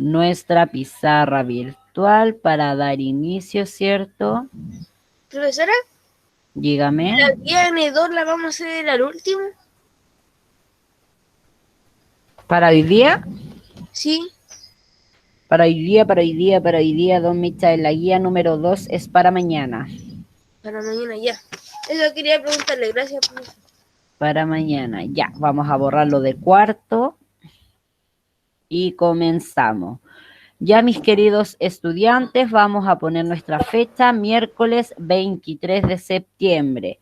nuestra pizarra virtual para dar inicio, ¿cierto? Profesora, Dígame. la guía N2 la vamos a hacer al último. ¿Para hoy día? Sí, Para hoy día, don Michael, la guía número 2 es para mañana. para mañana ya. Eso quería preguntarle, gracias, profesor. Para mañana, ya. Vamos a borrarlo de cuarto y comenzamos. Ya, mis queridos estudiantes, vamos a poner nuestra fecha, miércoles 23 de septiembre.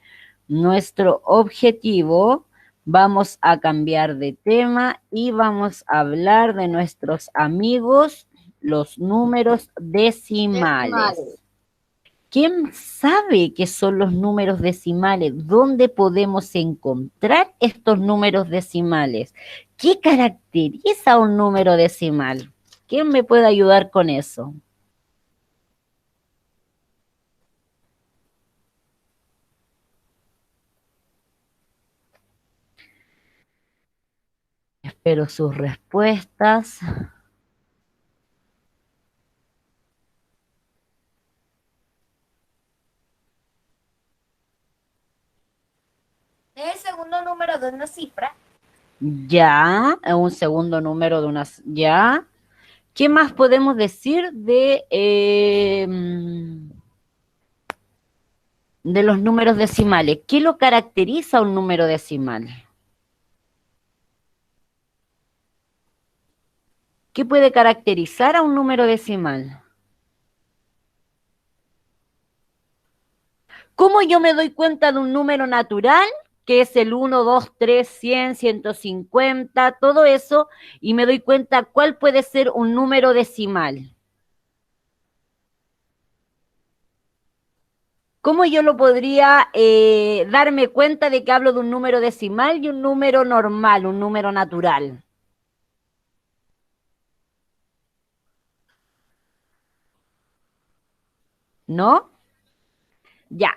Nuestro objetivo, vamos a cambiar de tema y vamos a hablar de nuestros amigos, los números decimales. Decimales. ¿Quién sabe qué son los números decimales? ¿Dónde podemos encontrar estos números decimales? ¿Qué caracteriza un número decimal? ¿Quién me puede ayudar con eso? Espero sus respuestas. Es el segundo número de una cifra. Ya, un segundo número de unas. Ya. ¿Qué más podemos decir de los números decimales? ¿Qué lo caracteriza a un número decimal? ¿Qué puede caracterizar a un número decimal? ¿Cómo yo me doy cuenta de un número natural, que es el 1, 2, 3, 100, 150, todo eso, y me doy cuenta cuál puede ser un número decimal? ¿Cómo yo lo podría darme cuenta de que hablo de un número decimal y un número normal, un número natural? ¿No? Ya.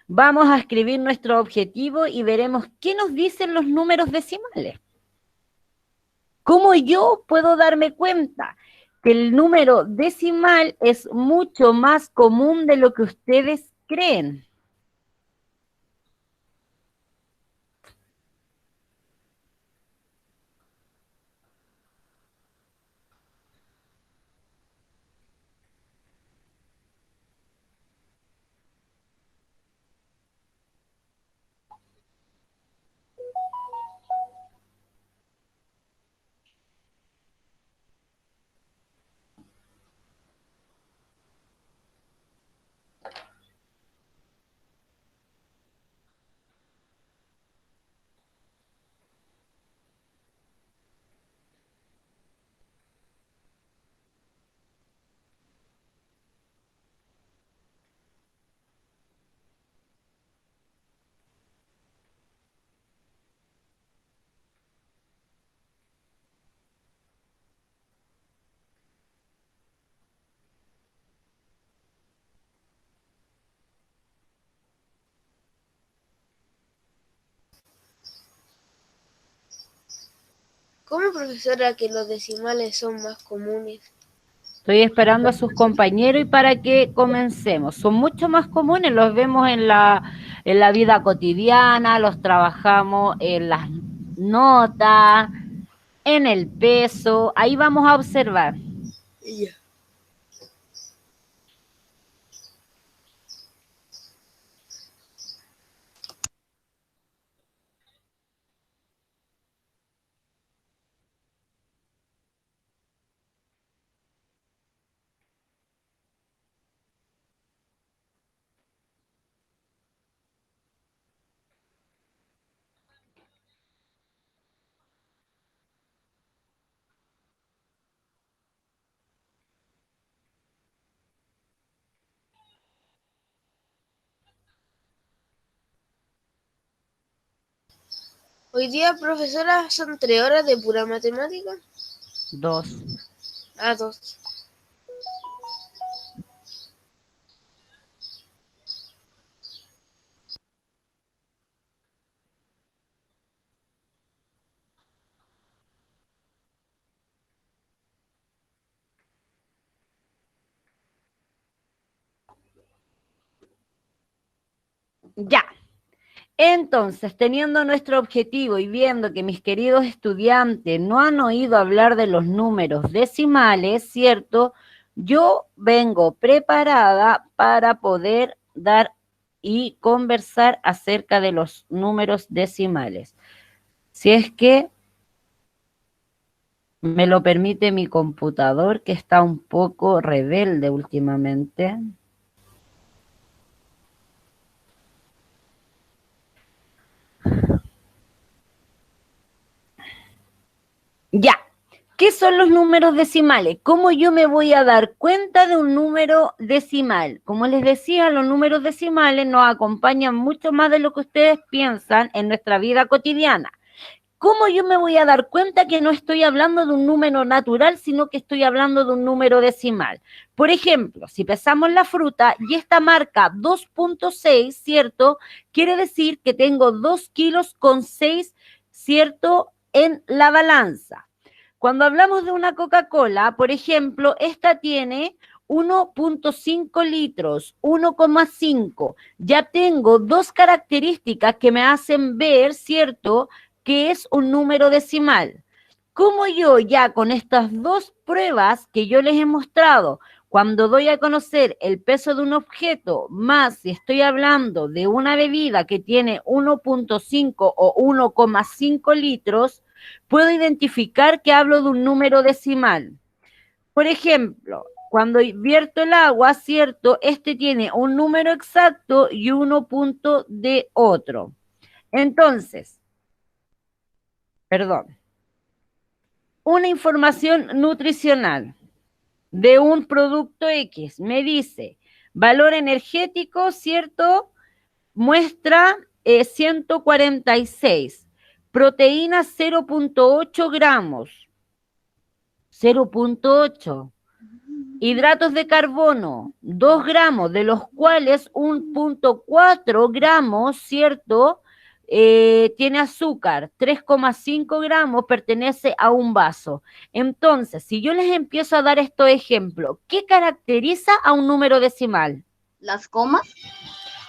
Vamos a escribir nuestro objetivo y veremos qué nos dicen los números decimales. ¿Cómo yo puedo darme cuenta que el número decimal es mucho más común de lo que ustedes creen? ¿Cómo, profesora, que los decimales son más comunes? Estoy esperando a sus compañeros y para que comencemos. Son mucho más comunes, los vemos en la vida cotidiana, los trabajamos en las notas, en el peso. Ahí vamos a observar. Ya. Hoy día, profesora, son 3 horas de pura matemática. Dos. Ah, 2. Ya. Entonces, teniendo nuestro objetivo y viendo que mis queridos estudiantes no han oído hablar de los números decimales, ¿cierto? Yo vengo preparada para poder dar y conversar acerca de los números decimales. Si es que me lo permite mi computador, que está un poco rebelde últimamente. Ya. ¿Qué son los números decimales? ¿Cómo yo me voy a dar cuenta de un número decimal? Como les decía, los números decimales nos acompañan mucho más de lo que ustedes piensan en nuestra vida cotidiana. ¿Cómo yo me voy a dar cuenta que no estoy hablando de un número natural, sino que estoy hablando de un número decimal? Por ejemplo, si pesamos la fruta y esta marca 2.6, ¿cierto? Quiere decir que tengo 2 kilos con 6, ¿cierto? En la balanza. Cuando hablamos de una Coca-Cola, por ejemplo, esta tiene 1.5 litros, 1,5. Ya tengo dos características que me hacen ver, ¿cierto?, que es un número decimal. Como yo ya con estas dos pruebas que yo les he mostrado, cuando doy a conocer el peso de un objeto, más si estoy hablando de una bebida que tiene 1.5 o 1,5 litros, puedo identificar que hablo de un número decimal. Por ejemplo, cuando vierto el agua, ¿cierto? Este tiene un número exacto y 1 de otro. Entonces, perdón, una información nutricional de un producto X me dice valor energético, ¿cierto? Muestra 146, proteína 0.8 gramos, 0.8. Hidratos de carbono, 2 gramos, de los cuales 1.4 gramos, ¿cierto? Tiene azúcar, 3,5 gramos pertenece a un vaso. Entonces, si yo les empiezo a dar estos ejemplos, ¿qué caracteriza a un número decimal? Las comas.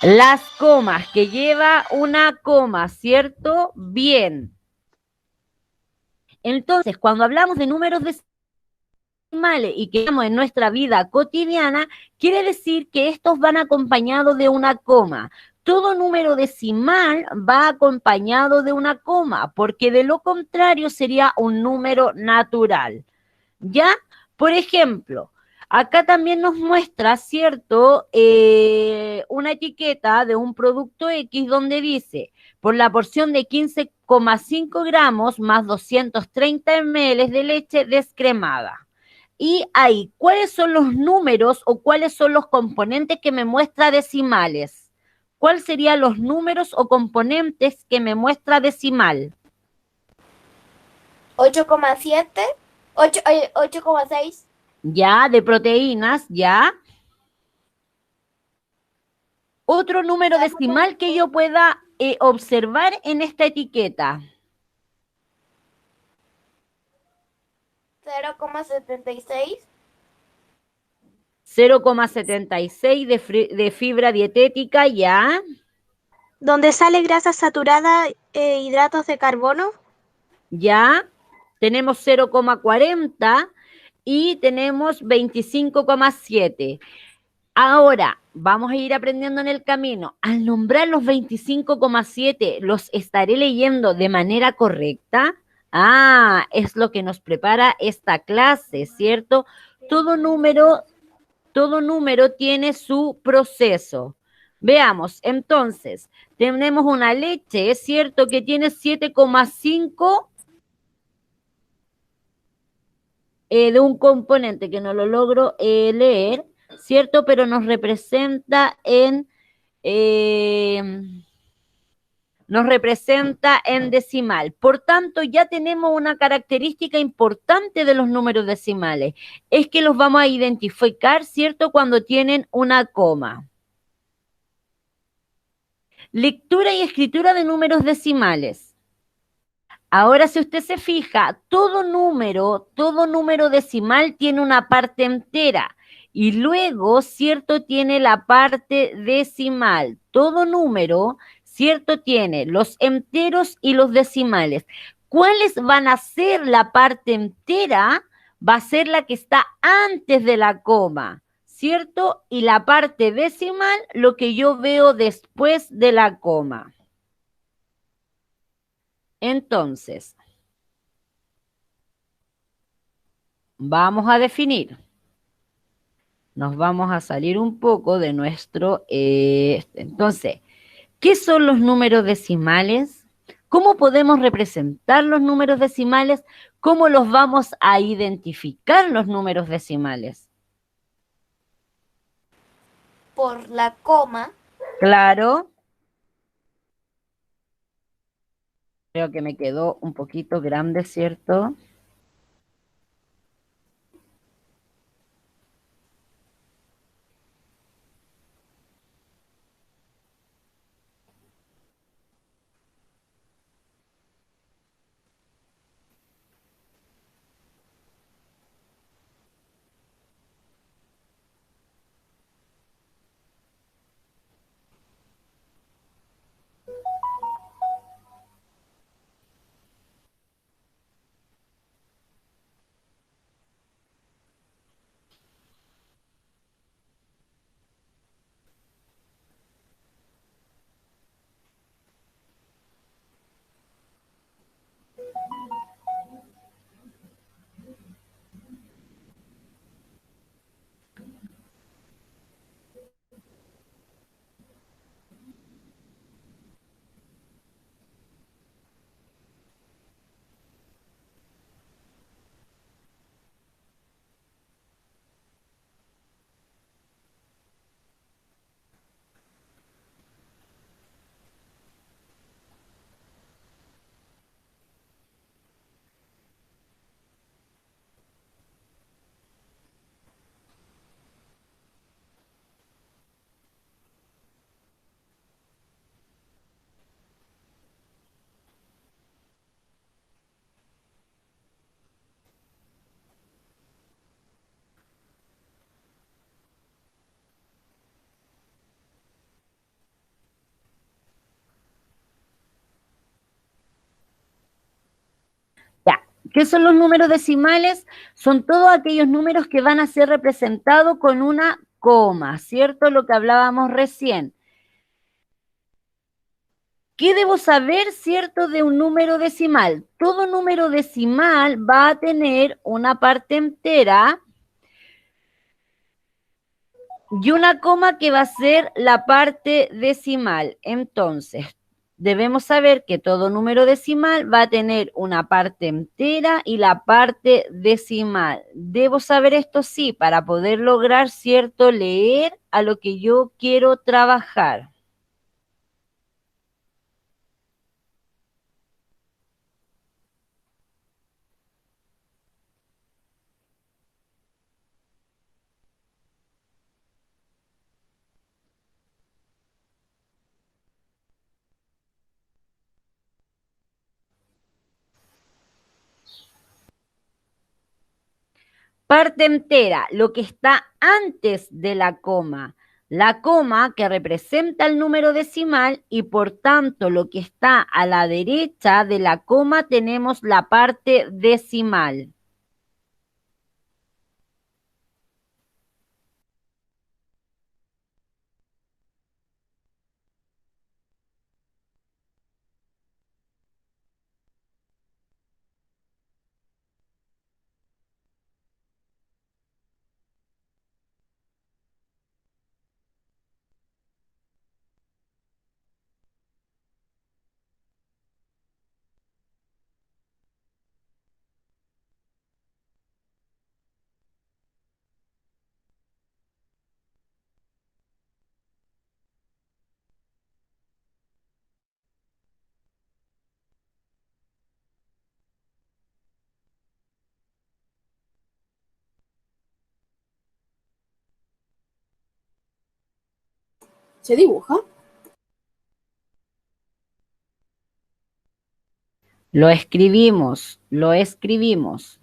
Las comas, que lleva una coma, ¿cierto? Bien. Entonces, cuando hablamos de números decimales y que estamos en nuestra vida cotidiana, quiere decir que estos van acompañados de una coma. Todo número decimal va acompañado de una coma, porque de lo contrario sería un número natural. ¿Ya? Por ejemplo, acá también nos muestra, ¿cierto? Una etiqueta de un producto X donde dice, por la porción de 15,5 gramos más 230 ml de leche descremada. Y ahí, ¿cuáles son los números o cuáles son los componentes que me muestra decimales? ¿Cuáles serían los números o componentes que me muestra decimal? 8,7, 8,6. Ya, de proteínas, ya. Otro número decimal que yo pueda observar en esta etiqueta. 0,76. 0,76 de fibra dietética, ya. Donde sale grasa saturada e hidratos de carbono. Ya. Tenemos 0,40 y tenemos 25,7. Ahora, vamos a ir aprendiendo en el camino. Al nombrar los 25,7, ¿los estaré leyendo de manera correcta? Ah, es lo que nos prepara esta clase, ¿cierto? Todo número tiene su proceso. Veamos, entonces, tenemos una leche, ¿es cierto? Que tiene 7,5 de un componente que no lo logro leer, ¿cierto? Pero nos representa en decimal. Por tanto, ya tenemos una característica importante de los números decimales, es que los vamos a identificar, ¿cierto?, cuando tienen una coma. Lectura y escritura de números decimales. Ahora, si usted se fija, todo número decimal tiene una parte entera Y luego, ¿cierto? Tiene la parte decimal. Todo número, ¿cierto? Tiene los enteros y los decimales. ¿Cuáles van a ser la parte entera? Va a ser la que está antes de la coma, ¿cierto? Y la parte decimal, lo que yo veo después de la coma. Entonces, vamos a definir. Nos vamos a salir un poco de nuestro... entonces, ¿qué son los números decimales? ¿Cómo podemos representar los números decimales? ¿Cómo los vamos a identificar los números decimales? Por la coma. Claro. Creo que me quedó un poquito grande, ¿cierto? Ya. ¿Qué son los números decimales? Son todos aquellos números que van a ser representados con una coma, ¿cierto? Lo que hablábamos recién. ¿Qué debo saber, cierto, de un número decimal? Todo número decimal va a tener una parte entera y una coma que va a ser la parte decimal. Entonces, debemos saber que todo número decimal va a tener una parte entera y la parte decimal. Debo saber esto sí, para poder lograr, cierto, leer a lo que yo quiero trabajar. Parte entera, lo que está antes de la coma. La coma que representa el número decimal y por tanto lo que está a la derecha de la coma tenemos la parte decimal. ¿Se dibuja? Lo escribimos, lo escribimos.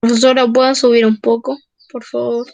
Profesora, ¿puedo subir un poco, por favor?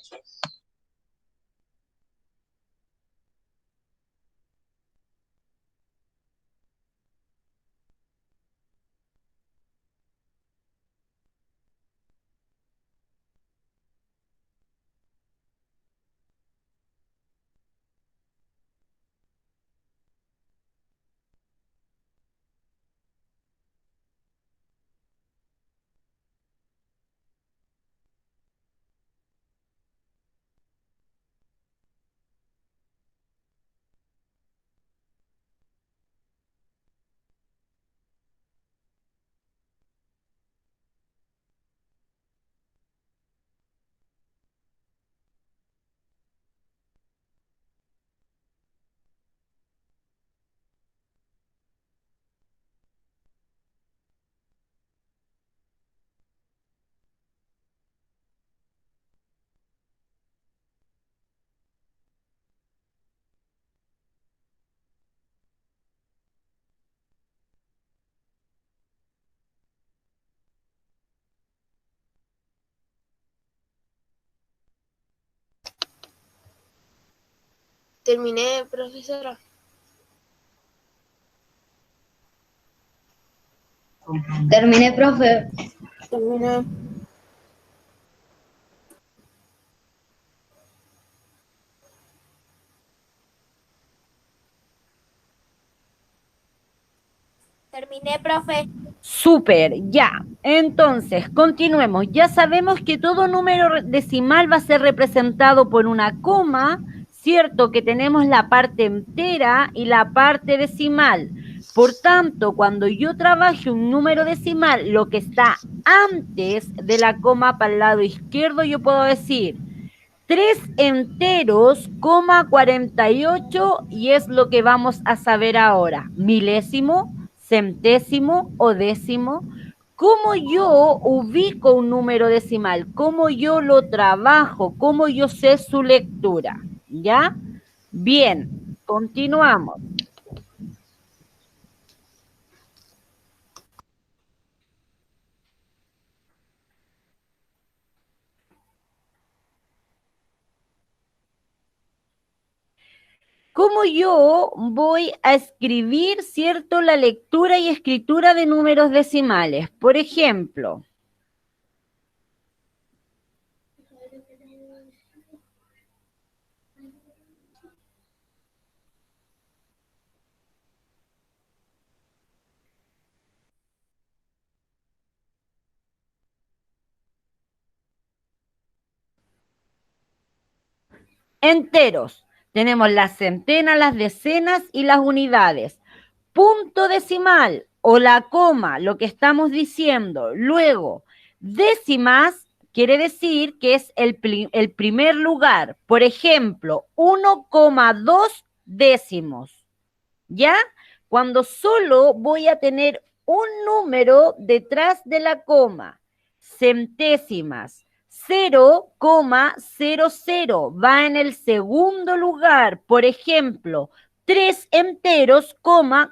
Terminé, profesora. Terminé, profe. Terminé. Terminé, profe. Súper, ya. Entonces, continuemos. Ya sabemos que todo número decimal va a ser representado por una coma, ¿cierto? Que tenemos la parte entera y la parte decimal. Por tanto, cuando yo trabaje un número decimal, lo que está antes de la coma para el lado izquierdo, yo puedo decir 3 enteros, coma 48, y es lo que vamos a saber ahora. Milésimo, centésimo o décimo. ¿Cómo yo ubico un número decimal? ¿Cómo yo lo trabajo? ¿Cómo yo sé su lectura? ¿Ya? Bien, continuamos. ¿Cómo yo voy a escribir, cierto, la lectura y escritura de números decimales? Por ejemplo, enteros. Tenemos las centenas, las decenas y las unidades. Punto decimal o la coma, lo que estamos diciendo. Luego, décimas quiere decir que es el primer lugar. Por ejemplo, 1,2 décimos. ¿Ya? Cuando solo voy a tener un número detrás de la coma. Centésimas. 0,00 va en el segundo lugar. Por ejemplo, 3 enteros,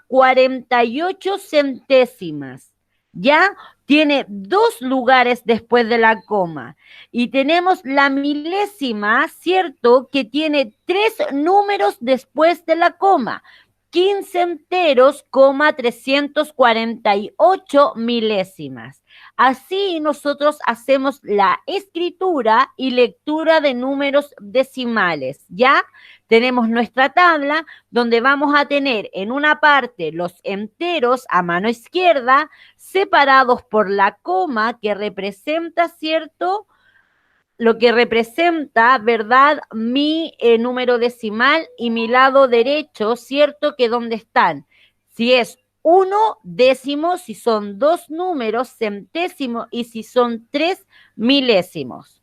48 centésimas. ¿Ya? Tiene 2 lugares después de la coma. Y tenemos la milésima, ¿cierto? Que tiene 3 números después de la coma. 15 enteros, 348 milésimas. Así nosotros hacemos la escritura y lectura de números decimales, ¿ya? Tenemos nuestra tabla donde vamos a tener en una parte los enteros a mano izquierda separados por la coma que representa, ¿cierto?, lo que representa, ¿verdad?, mi número decimal, y mi lado derecho, ¿cierto?, que dónde están. Si es 1 décimo, si son 2 números, centésimo, y si son 3 milésimos.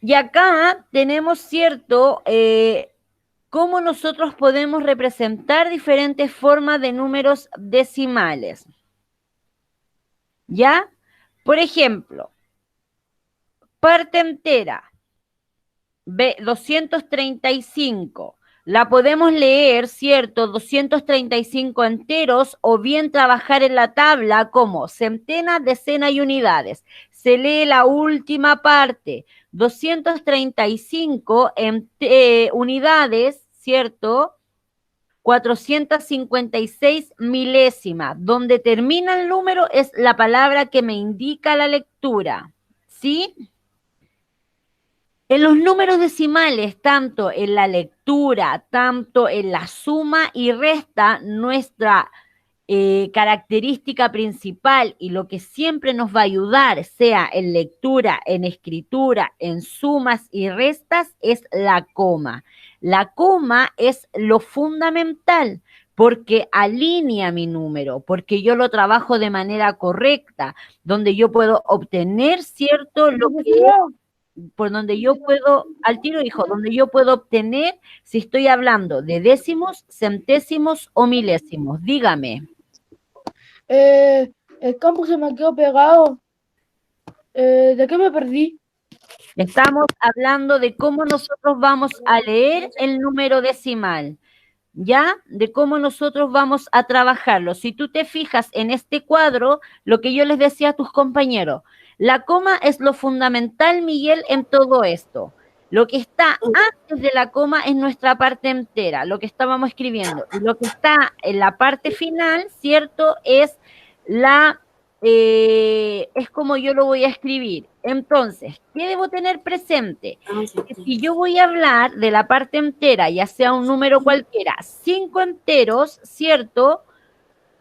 Y acá tenemos, ¿cierto?, cómo nosotros podemos representar diferentes formas de números decimales. ¿Ya? Por ejemplo, parte entera, 235. La podemos leer, ¿cierto? 235 enteros o bien trabajar en la tabla como centenas, decenas y unidades. Se lee la última parte, 235 unidades, ¿cierto? 456 milésimas. Donde termina el número es la palabra que me indica la lectura, ¿sí? En los números decimales, tanto en la lectura, tanto en la suma y resta, nuestra característica principal y lo que siempre nos va a ayudar, sea en lectura, en escritura, en sumas y restas, es la coma. La coma es lo fundamental porque alinea mi número, porque yo lo trabajo de manera correcta, donde yo puedo obtener, ¿cierto? Lo que por donde yo puedo, al tiro hijo, donde yo puedo obtener si estoy hablando de décimos, centésimos o milésimos. Dígame. El campo se me quedó pegado. ¿De qué me perdí? Estamos hablando de cómo nosotros vamos a leer el número decimal, ¿ya? De cómo nosotros vamos a trabajarlo. Si tú te fijas en este cuadro, lo que yo les decía a tus compañeros, la coma es lo fundamental, Miguel, en todo esto. Lo que está antes de la coma es nuestra parte entera, lo que estábamos escribiendo. Y lo que está en la parte final, ¿cierto? Es como yo lo voy a escribir. Entonces, ¿qué debo tener presente? Que si yo voy a hablar de la parte entera, ya sea un número cualquiera, 5 enteros, ¿cierto?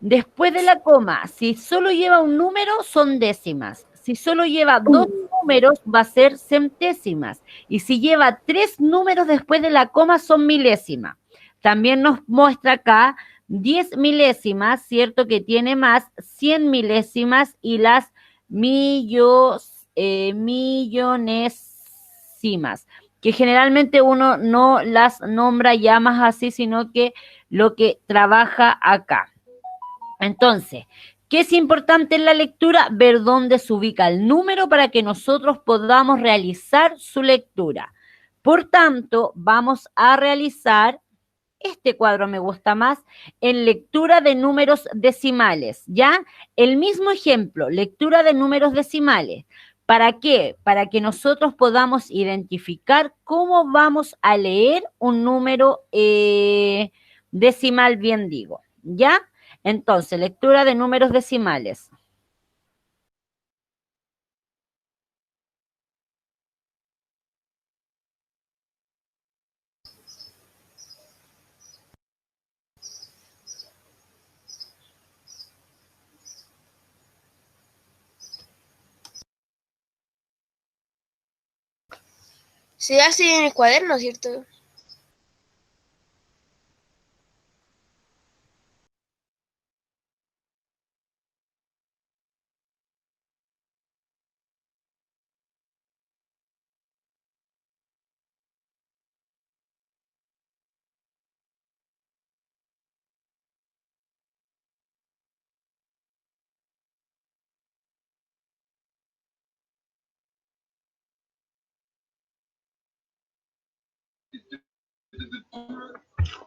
Después de la coma, si solo lleva un número, son décimas. Si solo lleva 2 números, va a ser centésimas. Y si lleva 3 números después de la coma, son milésimas. También nos muestra acá 10 milésimas, ¿cierto? Que tiene más 100 milésimas y las millonésimas, que generalmente uno no las nombra ya más así, sino que lo que trabaja acá. Entonces, ¿qué es importante en la lectura? Ver dónde se ubica el número para que nosotros podamos realizar su lectura. Por tanto, vamos a realizar, este cuadro me gusta más, en lectura de números decimales, ¿ya? El mismo ejemplo, lectura de números decimales. ¿Para qué? Para que nosotros podamos identificar cómo vamos a leer un número decimal, bien digo, ¿ya? Entonces, lectura de números decimales. Se hace en el cuaderno, ¿cierto?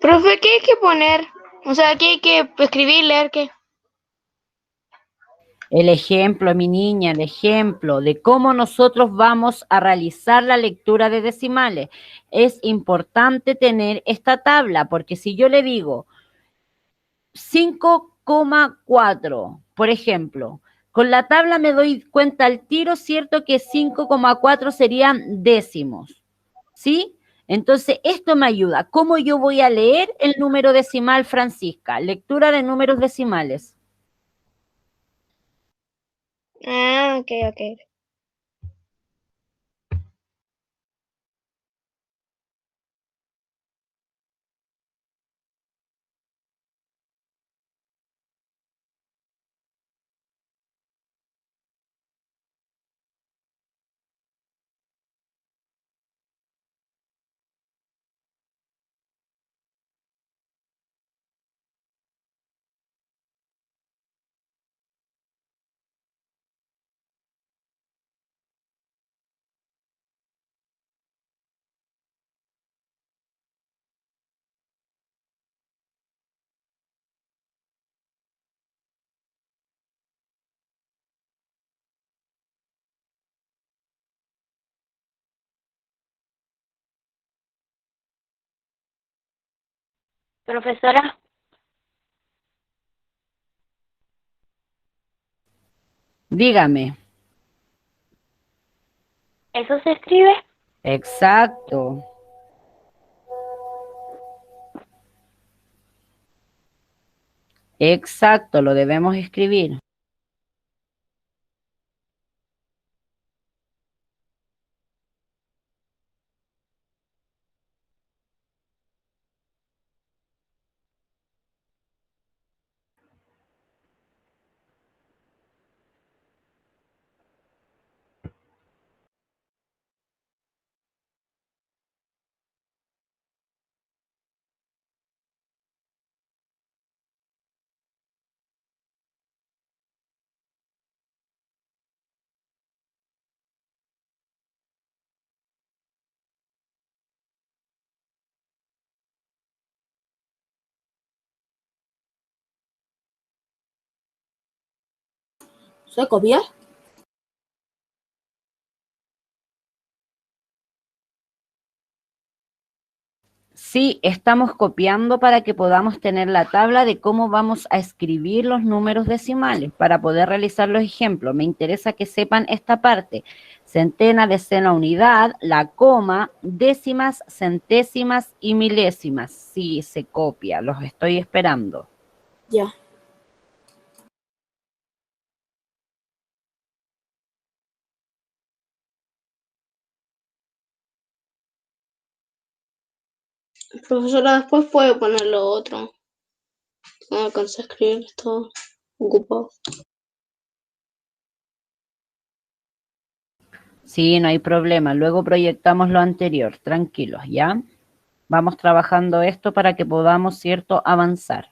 Profe, ¿qué hay que poner? O sea, ¿qué hay que escribir, leer, qué? El ejemplo, mi niña, el ejemplo de cómo nosotros vamos a realizar la lectura de decimales. Es importante tener esta tabla, porque si yo le digo 5,4, por ejemplo, con la tabla me doy cuenta al tiro, ¿cierto? Que 5,4 serían décimos, ¿sí? Entonces, esto me ayuda. ¿Cómo yo voy a leer el número decimal, Francisca? Lectura de números decimales. Ah, ok, ok. Profesora, Dígame. ¿eso se escribe? Exacto. Exacto, lo debemos escribir. ¿Se copia? Sí, estamos copiando para que podamos tener la tabla de cómo vamos a escribir los números decimales para poder realizar los ejemplos. Me interesa que sepan esta parte. Centena, decena, unidad, la coma, décimas, centésimas y milésimas. Sí, se copia, los estoy esperando. Ya. Profesora, después puede poner lo otro. No alcancé a escribir, esto ocupado. Sí, no hay problema. Luego proyectamos lo anterior. Tranquilos, ¿ya? Vamos trabajando esto para que podamos, ¿cierto?, avanzar.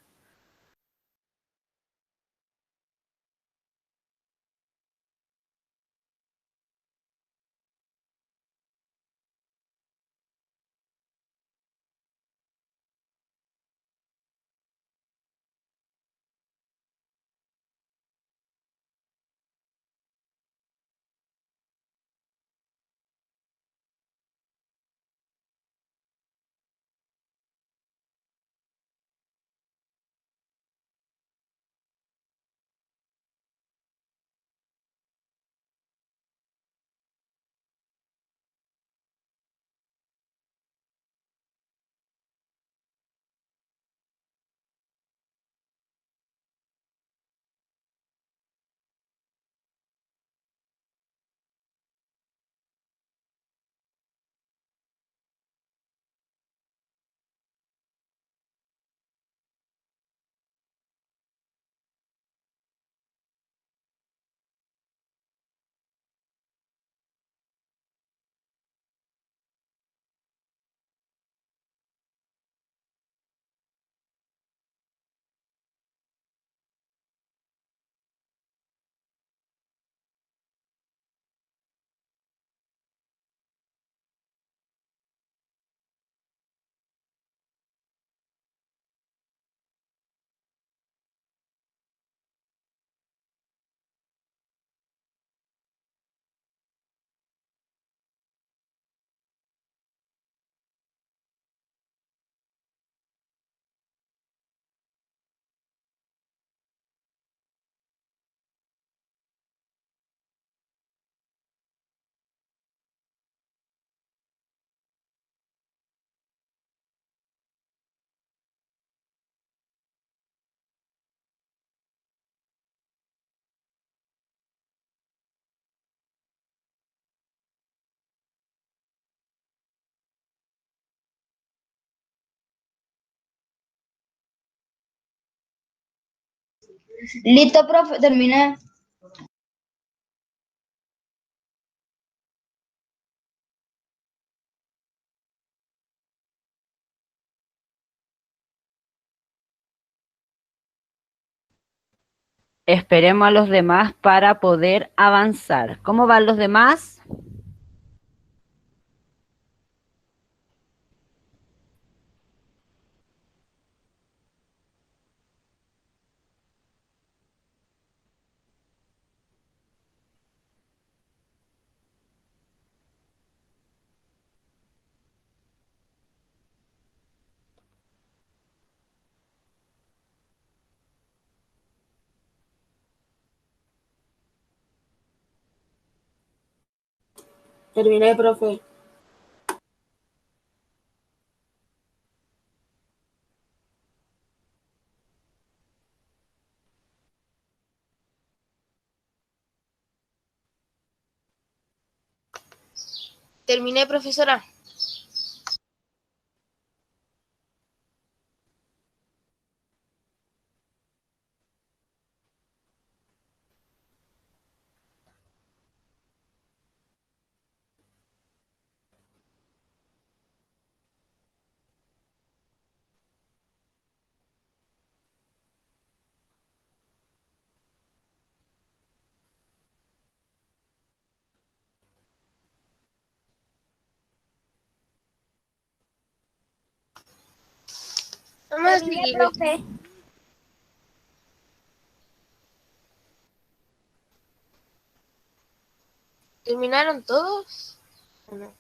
Listo, profe, terminé. Esperemos a los demás para poder avanzar. ¿Cómo van los demás? Terminé, profe. Terminé, profesora. Vamos a Terminé, seguir. profe. ¿Terminaron todos? ¿O no?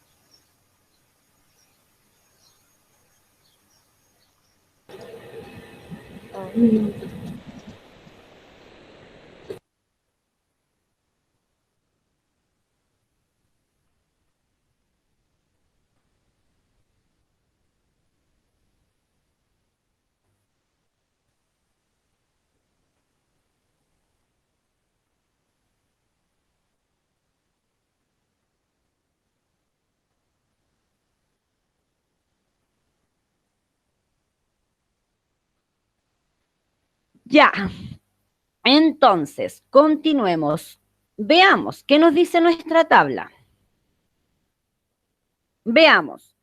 Ya. Entonces, continuemos. Veamos, ¿qué nos dice nuestra tabla? Veamos.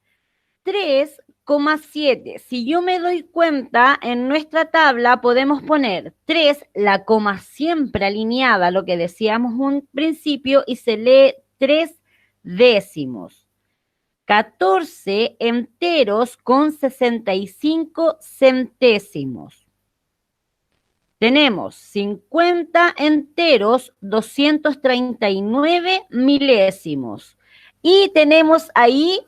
3,7. Si yo me doy cuenta, en nuestra tabla podemos poner 3, la coma siempre alineada a lo que decíamos un principio, y se lee 3 décimos. 14 enteros con 65 centésimos. Tenemos 50 enteros, 239 milésimos. Y tenemos ahí,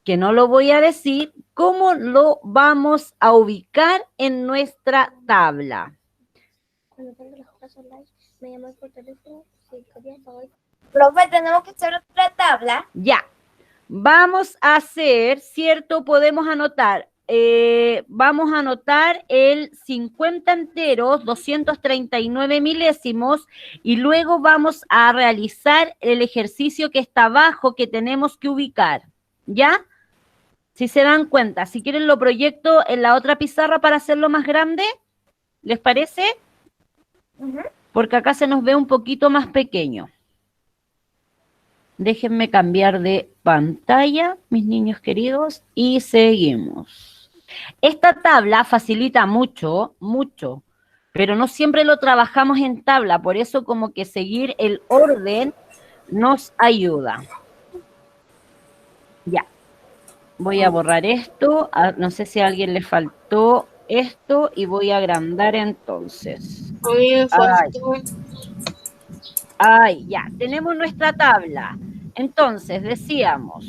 que no lo voy a decir, cómo lo vamos a ubicar en nuestra tabla. Cuando tengo las hojas online, me llaman por teléfono. Profe, tenemos que hacer otra tabla. Ya. Vamos a hacer, ¿cierto? Podemos anotar. Vamos a anotar el 50 enteros, 239 milésimos, y luego vamos a realizar el ejercicio que está abajo, que tenemos que ubicar. ¿Ya? Si se dan cuenta, si quieren lo proyecto en la otra pizarra para hacerlo más grande, ¿les parece? Porque acá se nos ve un poquito más pequeño. Déjenme cambiar de pantalla, mis niños queridos, y seguimos. Esta tabla facilita mucho, mucho, pero no siempre lo trabajamos en tabla, por eso como que seguir el orden nos ayuda. Ya. Voy a borrar esto, no sé si a alguien le faltó esto, y voy a agrandar entonces. A mí me faltó. Ay, ya, tenemos nuestra tabla. Entonces, decíamos,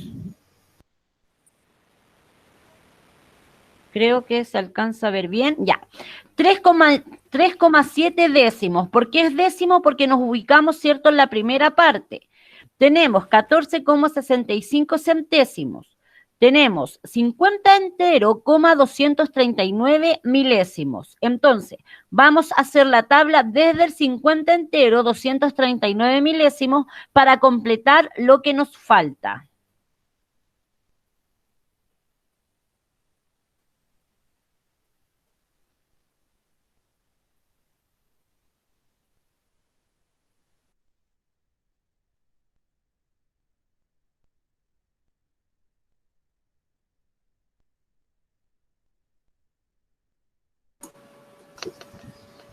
creo que se alcanza a ver bien, ya, 3,7 décimos. ¿Por qué es décimo? Porque nos ubicamos, ¿cierto?, en la primera parte. Tenemos 14,65 centésimos. Tenemos 50 entero, 239 milésimos. Entonces, vamos a hacer la tabla desde el 50 entero, 239 milésimos, para completar lo que nos falta.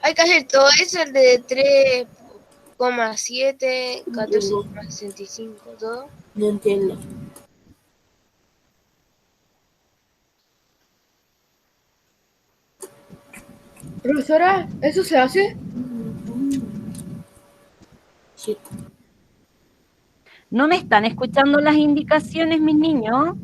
Hay que hacer todo eso, el de 3,7, 14,65, todo. No entiendo. Profesora, ¿eso se hace? Sí. ¿No me están escuchando las indicaciones, mis niños?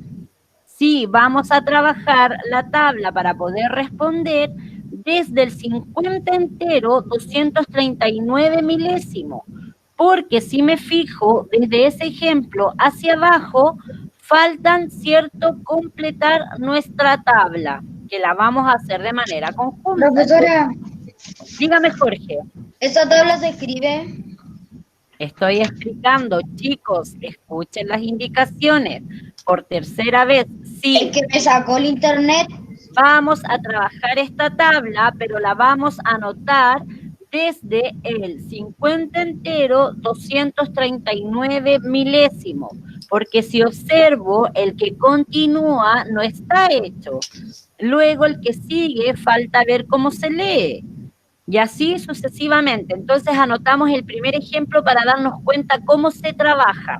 Sí, vamos a trabajar la tabla para poder responder desde el 50 entero, 239 milésimos. porque si me fijo desde ese ejemplo hacia abajo, faltan, ¿cierto?, completar nuestra tabla, que la vamos a hacer de manera conjunta. Profesora, Dígame, Jorge. ¿esta tabla se escribe? Estoy explicando, chicos, escuchen las indicaciones. Por tercera vez, sí. Es que me sacó el internet. Vamos a trabajar esta tabla, pero la vamos a anotar desde el 50 entero 239 milésimo, porque si observo, el que continúa no está hecho. Luego el que sigue falta ver cómo se lee. Y así sucesivamente. Entonces anotamos el primer ejemplo para darnos cuenta cómo se trabaja.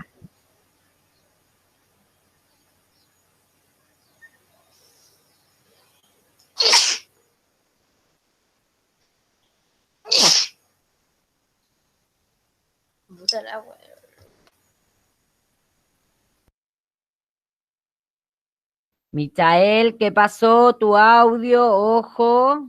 Puta la wea. Michael, ¿qué pasó? Tu audio, ojo.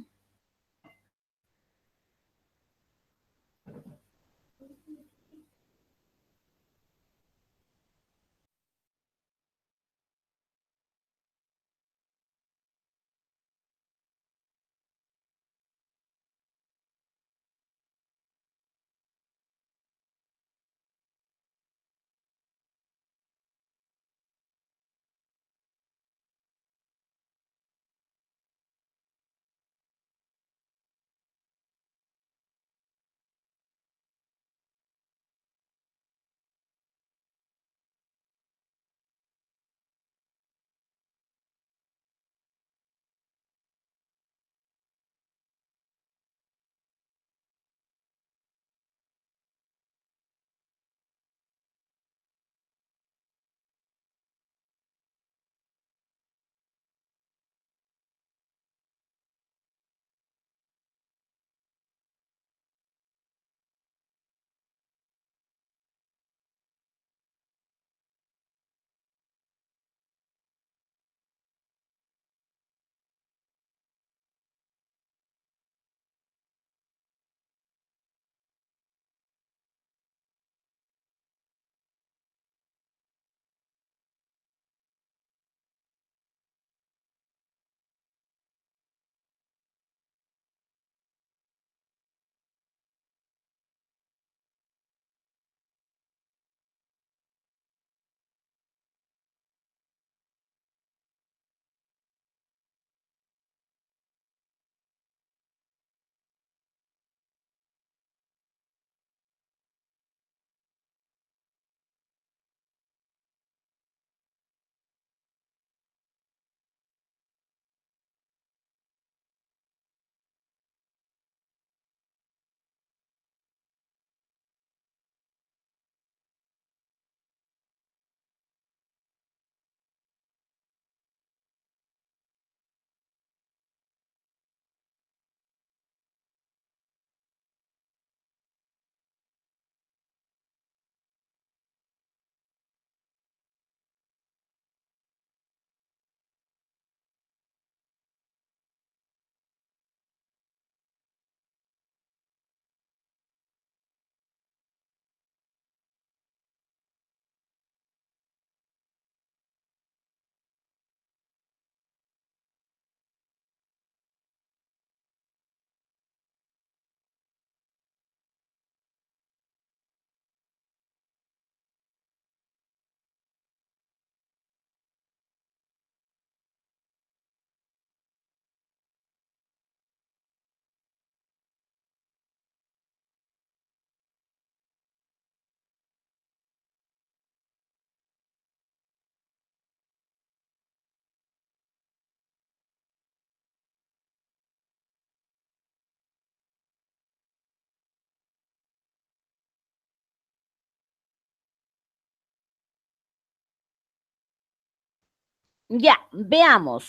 Ya, veamos.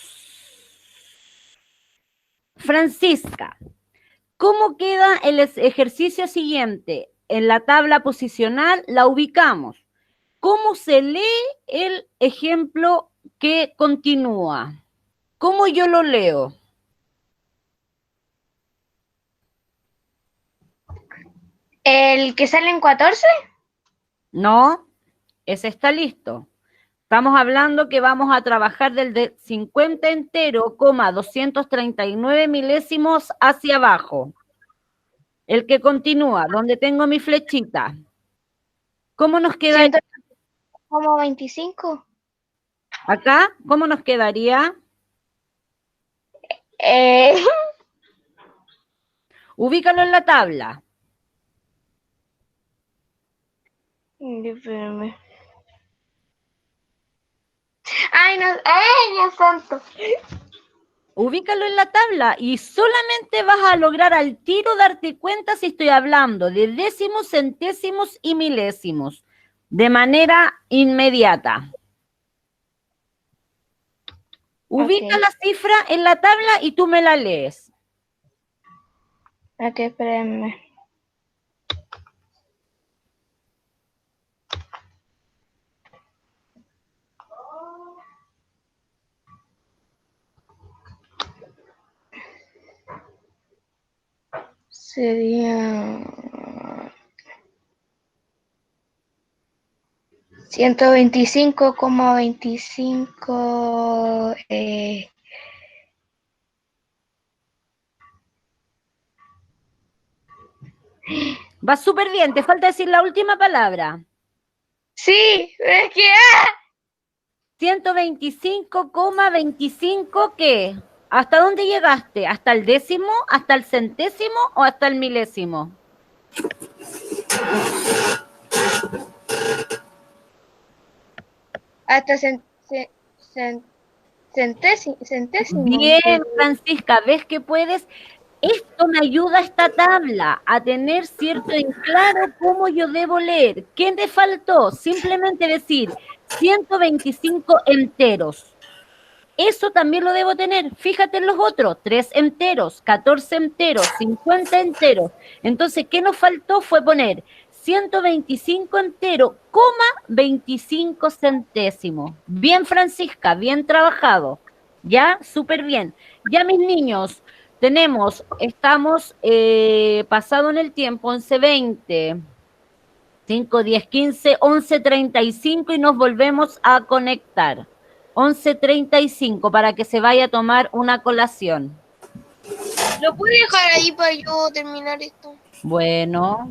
Francisca, ¿cómo queda el ejercicio siguiente? En la tabla posicional la ubicamos. ¿Cómo se lee el ejemplo que continúa? ¿Cómo yo lo leo? ¿El que sale en 14? No, ese está listo. Estamos hablando que vamos a trabajar del de 50 entero, 239 milésimos hacia abajo. El que continúa, donde tengo mi flechita. ¿Cómo nos queda? Como 25. Acá, ¿cómo nos quedaría? Ubícalo en la tabla. Espérame. Ay, no, ay, Dios santo. Ubícalo en la tabla y solamente vas a lograr al tiro darte cuenta si estoy hablando de décimos, centésimos y milésimos, de manera inmediata. Ubica Ok. la cifra en la tabla y tú me la lees. Ok, espérenme. Sería 125,25. Va súper bien, te falta decir la última palabra. Sí, es que 125,25, ¿qué? ¿Hasta dónde llegaste? ¿Hasta el décimo? ¿Hasta el centésimo o hasta el milésimo? hasta centésimo. Bien, Francisca, ¿ves que puedes? Esto me ayuda a esta tabla a tener cierto en claro cómo yo debo leer. ¿Qué te faltó? Simplemente decir 125 enteros. Eso también lo debo tener. Fíjate en los otros, 3 enteros, 14 enteros, 50 enteros. Entonces, ¿qué nos faltó? Fue poner 125 entero, 25 centésimos. Bien, Francisca, bien trabajado. Ya, súper bien. Ya, mis niños, estamos pasado en el tiempo, 11:20. 5, 10, 15, 11:35 y nos volvemos a conectar. 11:35 para que se vaya a tomar una colación. ¿Lo puede dejar ahí para yo terminar esto? Bueno,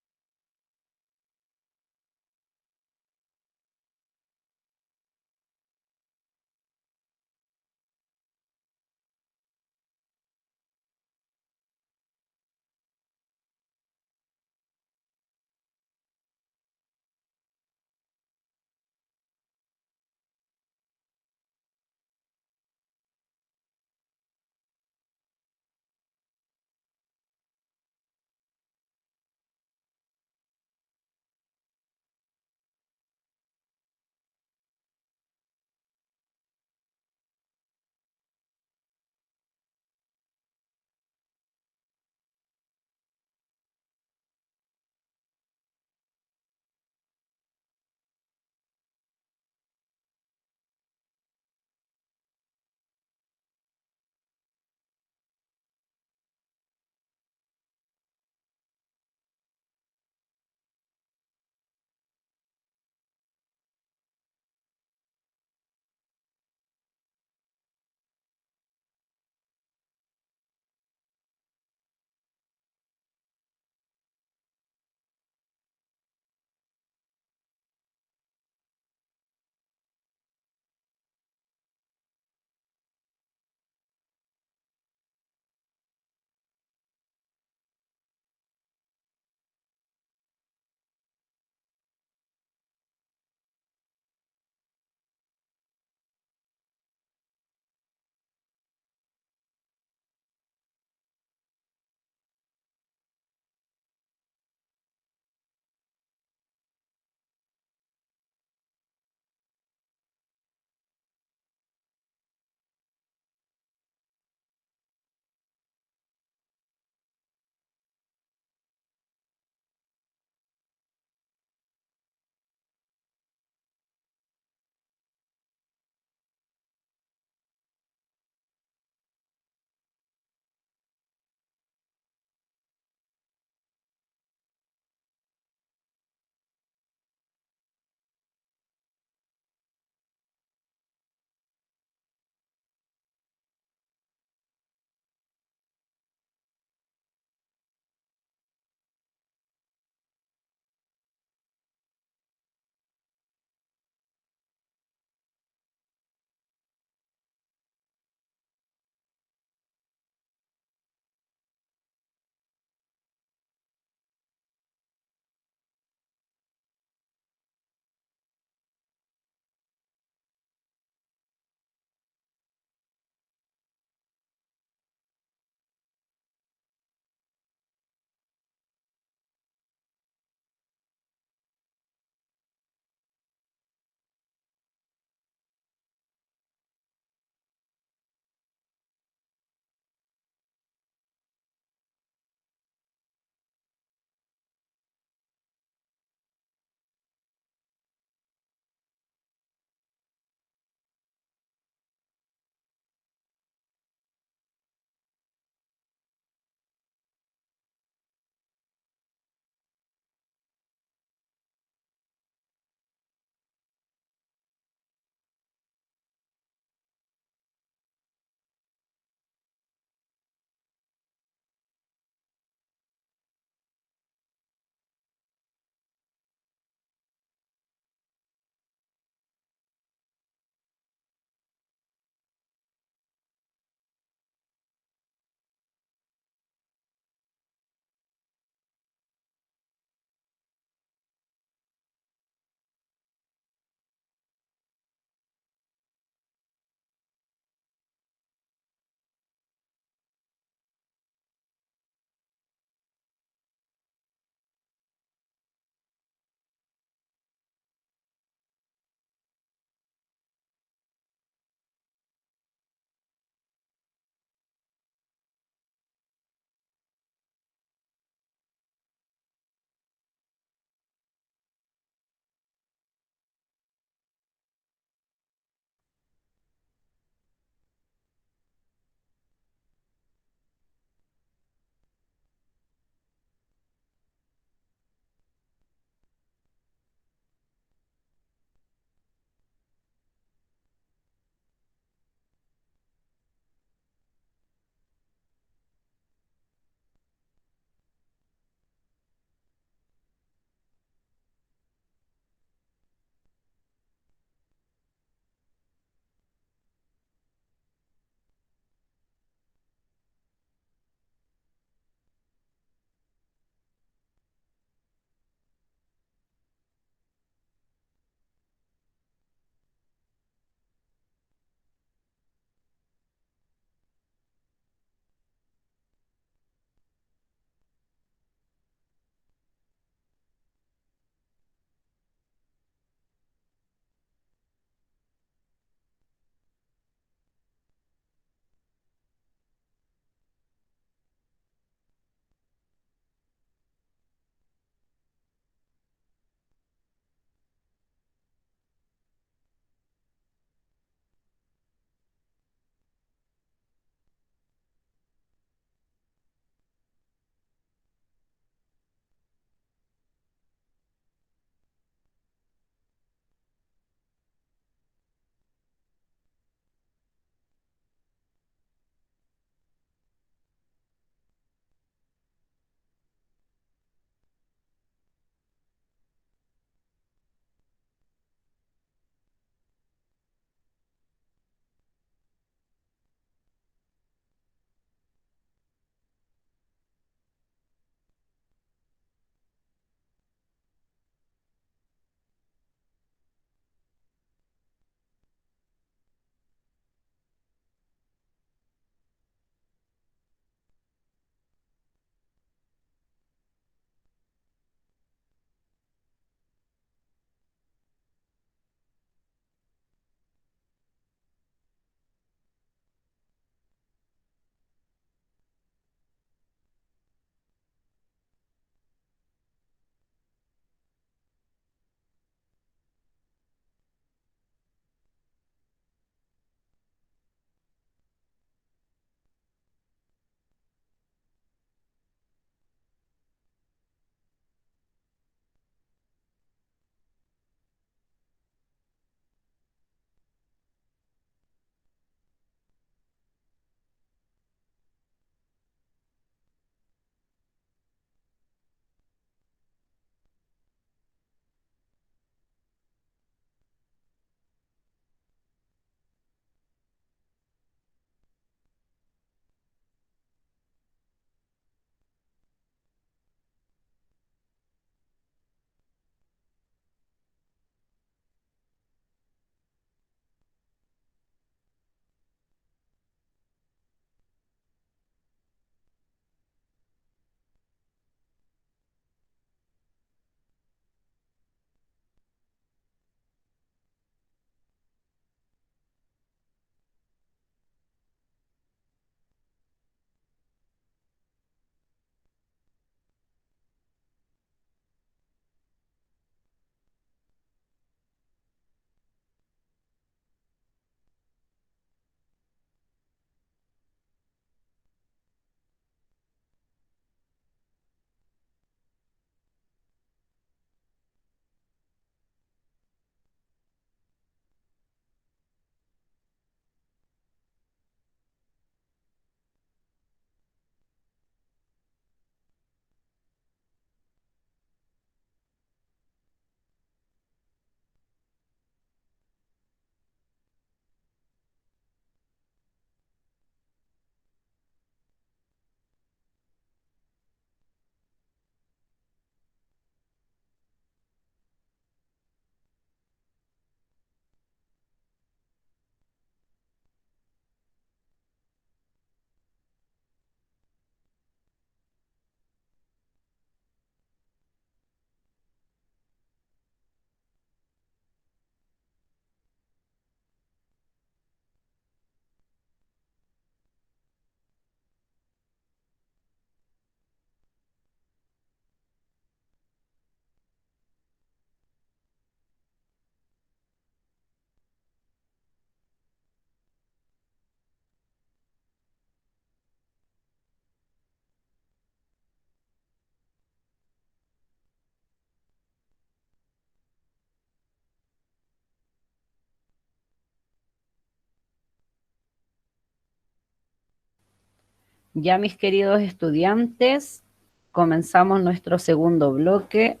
Ya, mis queridos estudiantes, comenzamos nuestro segundo bloque.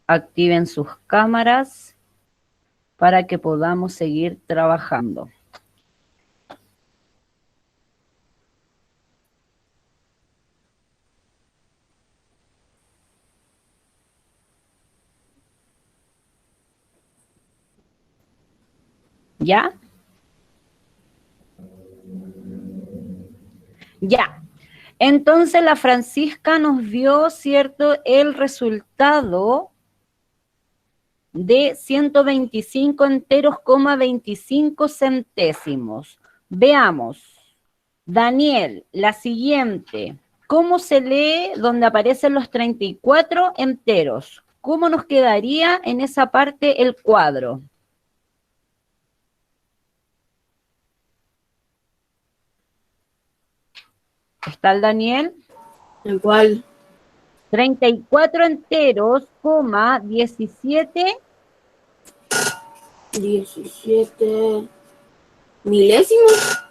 Activen sus cámaras para que podamos seguir trabajando. ¿Ya? Ya. Entonces la Francisca nos dio, ¿cierto?, el resultado de 125 enteros, 25 centésimos. Veamos. Daniel, la siguiente. ¿Cómo se lee donde aparecen los 34 enteros? ¿Cómo nos quedaría en esa parte el cuadro? ¿Está el Daniel? ¿El cual? 34 enteros, 17 17 milésimos.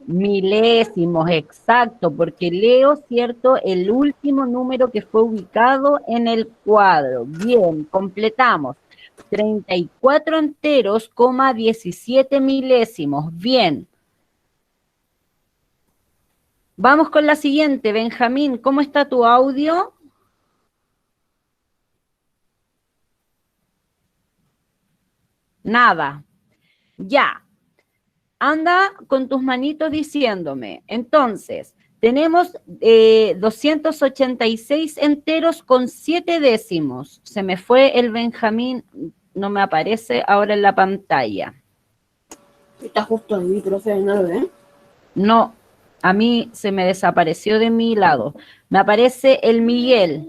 milésimos, exacto, porque leo, ¿cierto?, el último número que fue ubicado en el cuadro. Bien, completamos. 34 enteros, 17 milésimos. Bien. Vamos con la siguiente, Benjamín, ¿cómo está tu audio? Nada. Ya. Anda con tus manitos diciéndome. Entonces, tenemos 286 enteros con 7 décimos. Se me fue el Benjamín, no me aparece ahora en la pantalla. Está justo ahí, profe, ¿no lo ve? No, a mí se me desapareció de mi lado. Me aparece el Miguel.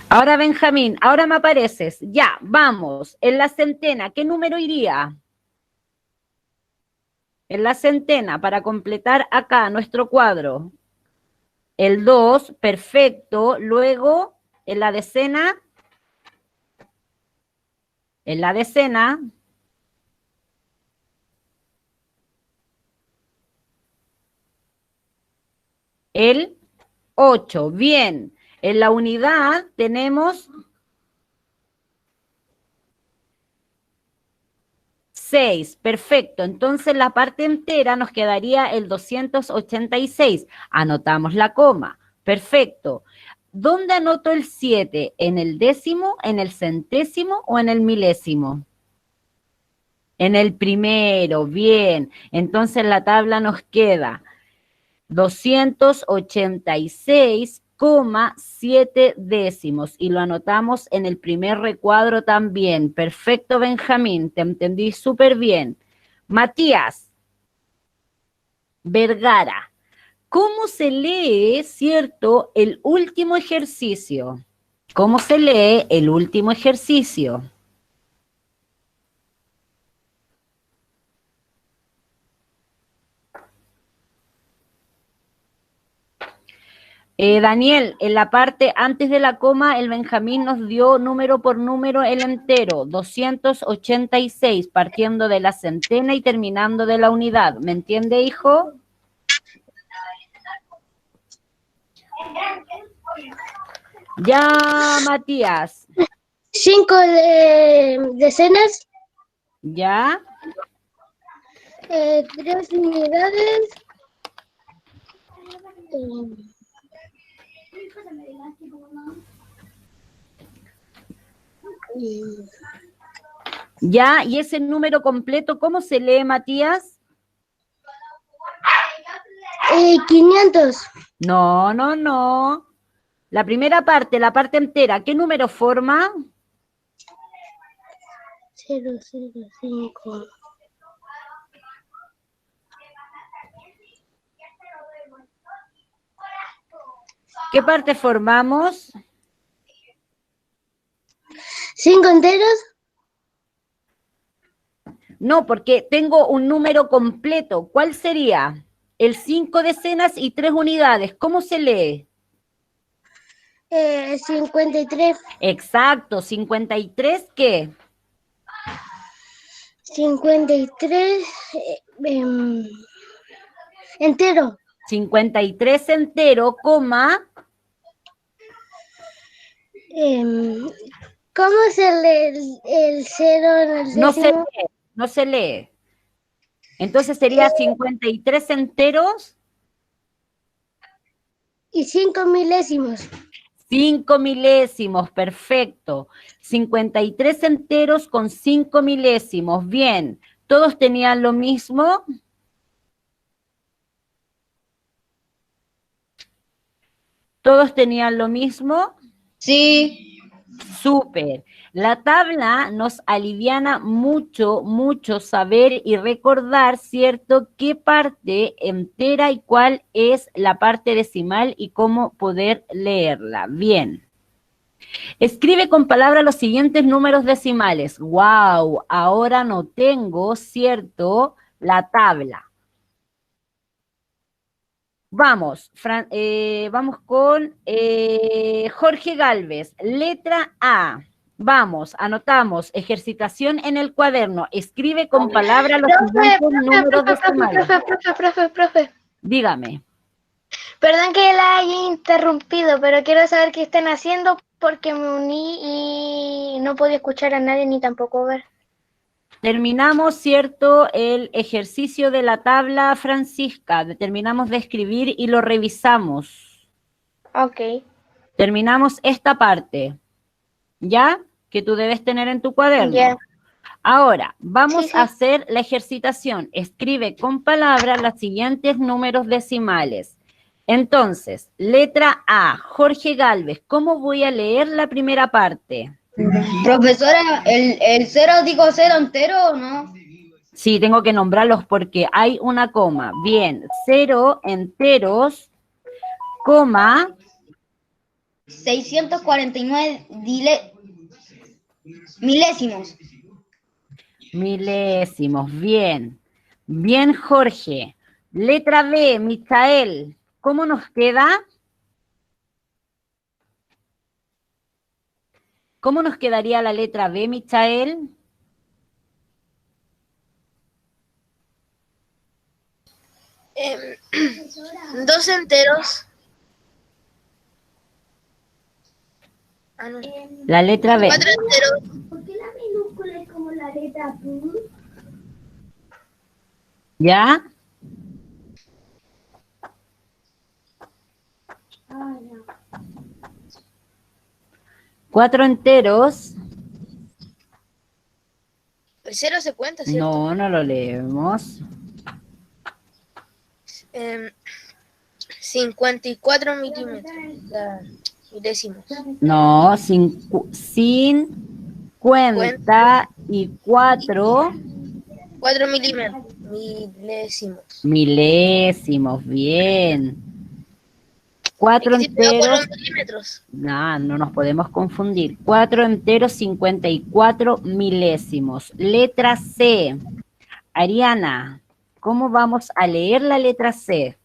Ahora, Benjamín, ahora me apareces. Ya, vamos. En la centena, ¿qué número iría? En la centena, para completar acá nuestro cuadro. El 2, perfecto. Luego, en la decena. En la decena. El 8. Bien. En la unidad tenemos 6. Perfecto. Entonces la parte entera nos quedaría el 286. Anotamos la coma. Perfecto. ¿Dónde anoto el 7? ¿En el décimo, en el centésimo o en el milésimo? En el primero. Bien. Entonces la tabla nos queda 286,7 décimos y lo anotamos en el primer recuadro también. Perfecto, Benjamín, te entendí súper bien. Matías Vergara, ¿cómo se lee, cierto, el último ejercicio? ¿Cómo se lee el último ejercicio? Daniel, en la parte antes de la coma, el Benjamín nos dio número por número el entero, 286, partiendo de la centena y terminando de la unidad. ¿Me entiende, hijo? Ya, Matías. 5 decenas, Ya. 3 unidades, Ya, y ese número completo, ¿cómo se lee, Matías? 500, No, no, no. La primera parte, la parte entera, ¿qué número forma? 005. ¿Qué parte formamos? 5 enteros, No, porque tengo un número completo. ¿Cuál sería? El 5 decenas y 3 unidades. ¿Cómo se lee? 53, Exacto, 53, ¿qué? 53 entero. 53 entero, coma, ¿Cómo se lee el cero en el no se décimo? lee, no se lee. Entonces sería 53 enteros, Y 5 milésimos. 5 milésimos, perfecto. 53 enteros con 5 milésimos, bien. ¿Todos tenían lo mismo? ¿Todos tenían lo mismo? Sí. Súper. La tabla nos aliviana mucho, mucho saber y recordar, ¿cierto?, qué parte entera y cuál es la parte decimal y cómo poder leerla. Bien. Escribe con palabras los siguientes números decimales. ¡Wow! Ahora no tengo, ¿cierto?, la tabla. Vamos, vamos con Jorge Galvez. Letra A. Vamos, anotamos. Ejercitación en el cuaderno. Escribe con palabras los siguientes números decimales. Profe. Dígame. Perdón que la haya interrumpido, pero quiero saber qué están haciendo porque me uní y no podía escuchar a nadie ni tampoco ver. Terminamos, ¿cierto?, el ejercicio de la tabla, Francisca. Terminamos de escribir y lo revisamos. Ok. Terminamos esta parte, ¿ya? Que tú debes tener en tu cuaderno. Ya. Ahora, vamos Sí, sí. a hacer la ejercitación. Escribe con palabras los siguientes números decimales. Entonces, letra A, Jorge Galvez, ¿cómo voy a leer la primera parte? Profesora, ¿el cero digo cero entero o no? Sí, tengo que nombrarlos porque hay una coma. Bien, 0 enteros, coma, 649 milésimos. milésimos. Bien, bien, Jorge. Letra B, Michael, ¿cómo nos queda? ¿Cómo nos quedaría la letra B, Michael? Dos enteros. Ah, no. La letra B. 4 enteros. ¿Por qué la minúscula es como la letra Q? ¿Ya? Ah, no. 4 enteros. El cero se cuenta, ¿cierto? No, no lo leemos. 54 milímetros. Milésimos. No, 54 4 milímetros. Milésimos. milésimos, bien. 4 Es que si te da por enteros, los milímetros. no nos podemos confundir. 4 enteros, 54 milésimos. Letra C. Ariana, ¿cómo vamos a leer la letra C?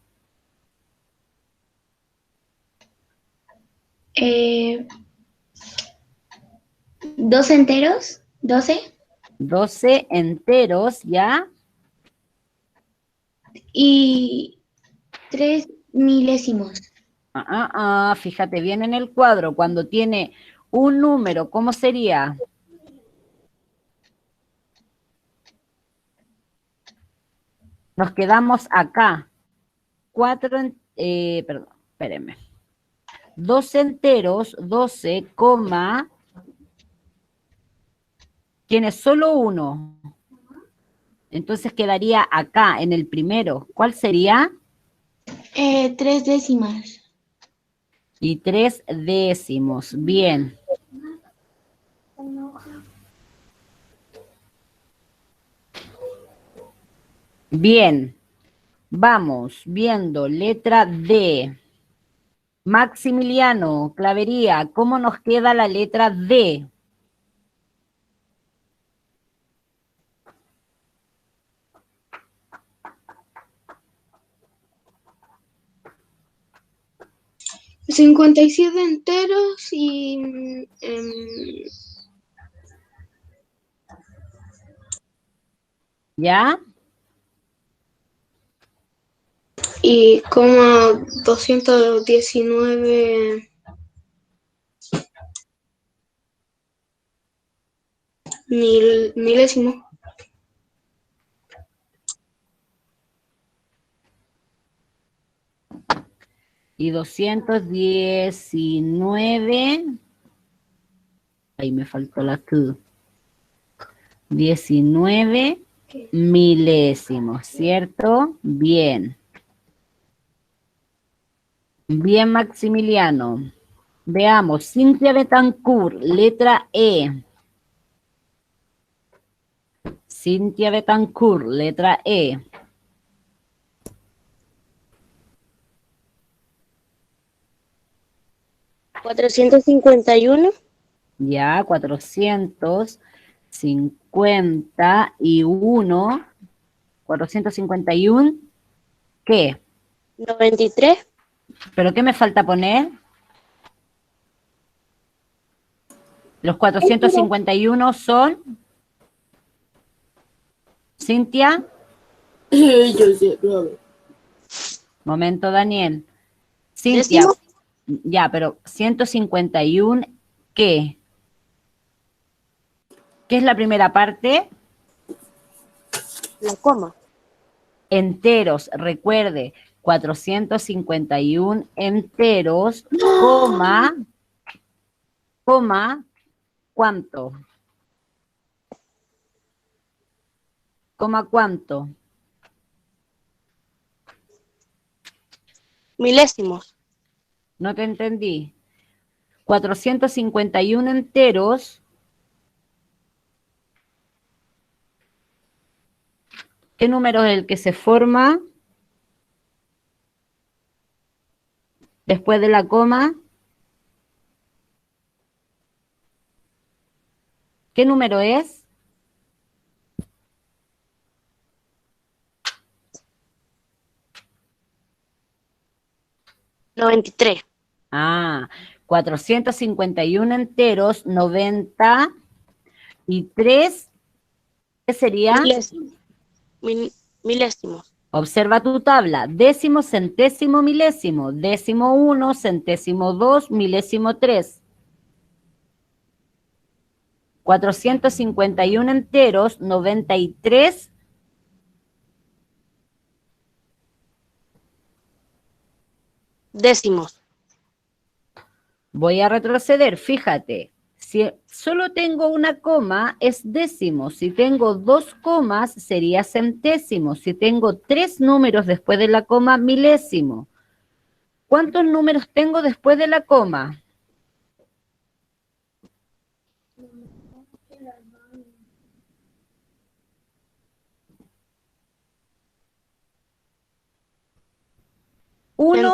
¿Dos enteros? ¿12? 12 enteros, ¿ya? Y 3 milésimos. Fíjate bien en el cuadro. Cuando tiene un número, ¿cómo sería? Nos quedamos acá. 4, perdón, espérenme. 2 enteros, 12, coma, tiene solo uno. Entonces quedaría acá, en el primero. ¿Cuál sería? 3 décimas. Y 3 décimos. Bien. Bien. Vamos viendo letra D. Maximiliano, Clavería, ¿cómo nos queda la letra D? — 57 enteros y ¿Ya? Y coma 219 milésimos. Y 219, ahí me faltó la Q. 19 milésimos, ¿cierto? Bien. Bien, Maximiliano. Veamos, Cintia Betancourt, letra E. Cintia Betancourt, letra E. ¿451? Ya, 451. 451, ¿qué? 93. ¿Pero qué me falta poner? Los 451 son... ¿Cintia? Yo sé, profe. Momento, Daniel. Cintia. ¿Décimo? Ya, pero 151, ¿qué? ¿Qué es la primera parte? La coma. Enteros, recuerde, 451 enteros, coma, ¿cuánto? ¿Coma cuánto? Milésimos. No te entendí. 451 enteros. ¿Qué número es el que se forma después de la coma? ¿Qué número es? ¿93? Ah, 451 enteros, 93, ¿qué sería? Milésimos. Milésimos. Observa tu tabla, décimo, centésimo, milésimo, décimo 1, centésimo 2, milésimo 3. 451 enteros, 93. Décimos. Voy a retroceder, fíjate. Si solo tengo una coma, es décimo. Si tengo 2 comas, sería centésimo. Si tengo 3 números después de la coma, milésimo. ¿Cuántos números tengo después de la coma? Uno,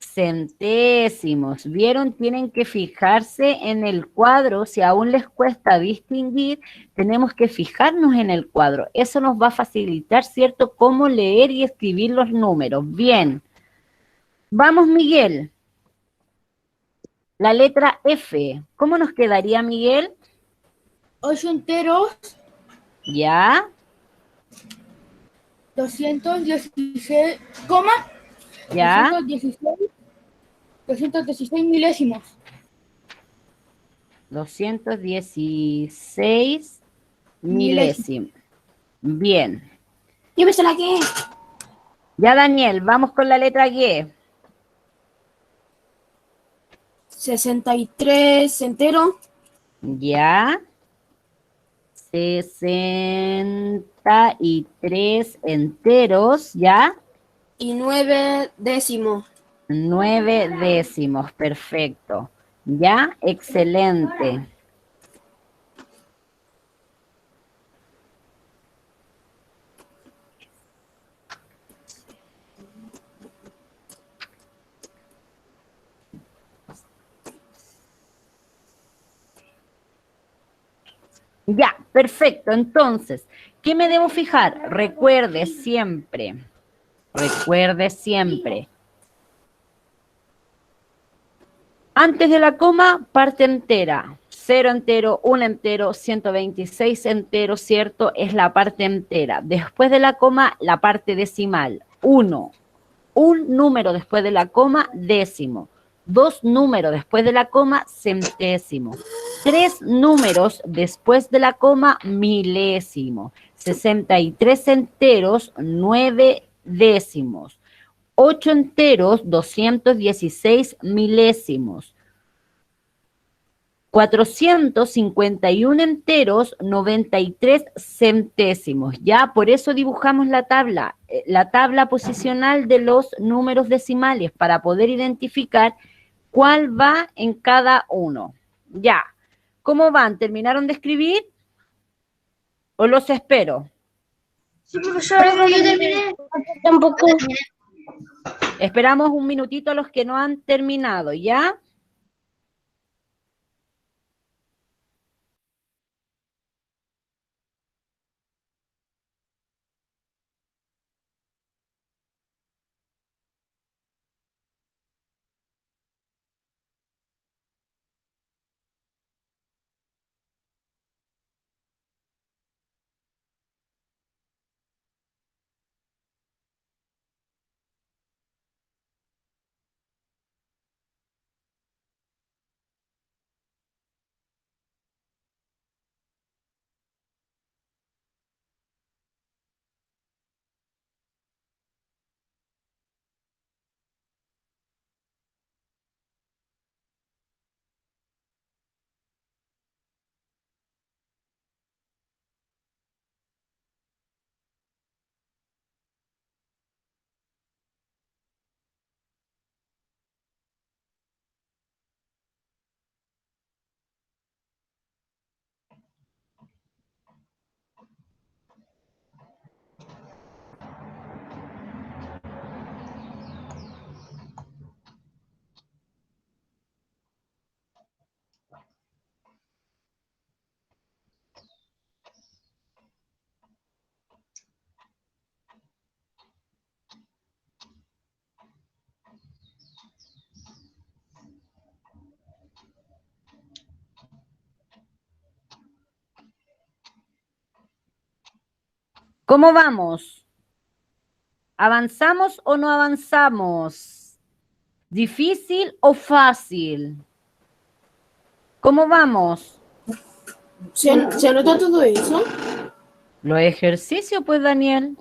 centésimos. ¿Vieron? Tienen que fijarse en el cuadro. Si aún les cuesta distinguir, tenemos que fijarnos en el cuadro. Eso nos va a facilitar, ¿cierto?, cómo leer y escribir los números. Bien. Vamos, Miguel. La letra F. ¿Cómo nos quedaría, Miguel? 8 enteros, ¿Ya? 216, coma, ¿Ya? 216 milésimos. 216 milésimos. Bien. Yo me sé la que. Ya, Daniel, vamos con la letra G. 63 entero Ya. 63 enteros, ¿ya? y 9 décimos. 9 décimos, perfecto. ¿Ya? Excelente. Ya, perfecto. Entonces, ¿qué me debo fijar? Recuerde siempre. Antes de la coma, parte entera. 0 entero, 1 entero, 126 entero, ¿cierto? Es la parte entera. Después de la coma, la parte decimal. 1. Un número después de la coma, décimo. 2 números después de la coma, centésimo. 3 números después de la coma, milésimo. 63 enteros, 9 décimos. 8 enteros, 216 milésimos. 451 enteros, 93 centésimos. Ya, por eso dibujamos la tabla posicional de los números decimales, para poder identificar cuál va en cada uno. Ya, ¿cómo van? ¿Terminaron de escribir? ¿O los espero? Sí, profesora, Profe, yo terminé. Tampoco. Esperamos un minutito a los que no han terminado, ¿ya? ¿Cómo vamos? ¿Avanzamos o no avanzamos? ¿Difícil o fácil? ¿Cómo vamos? ¿Se anota todo eso? Los ejercicios, pues, Daniel.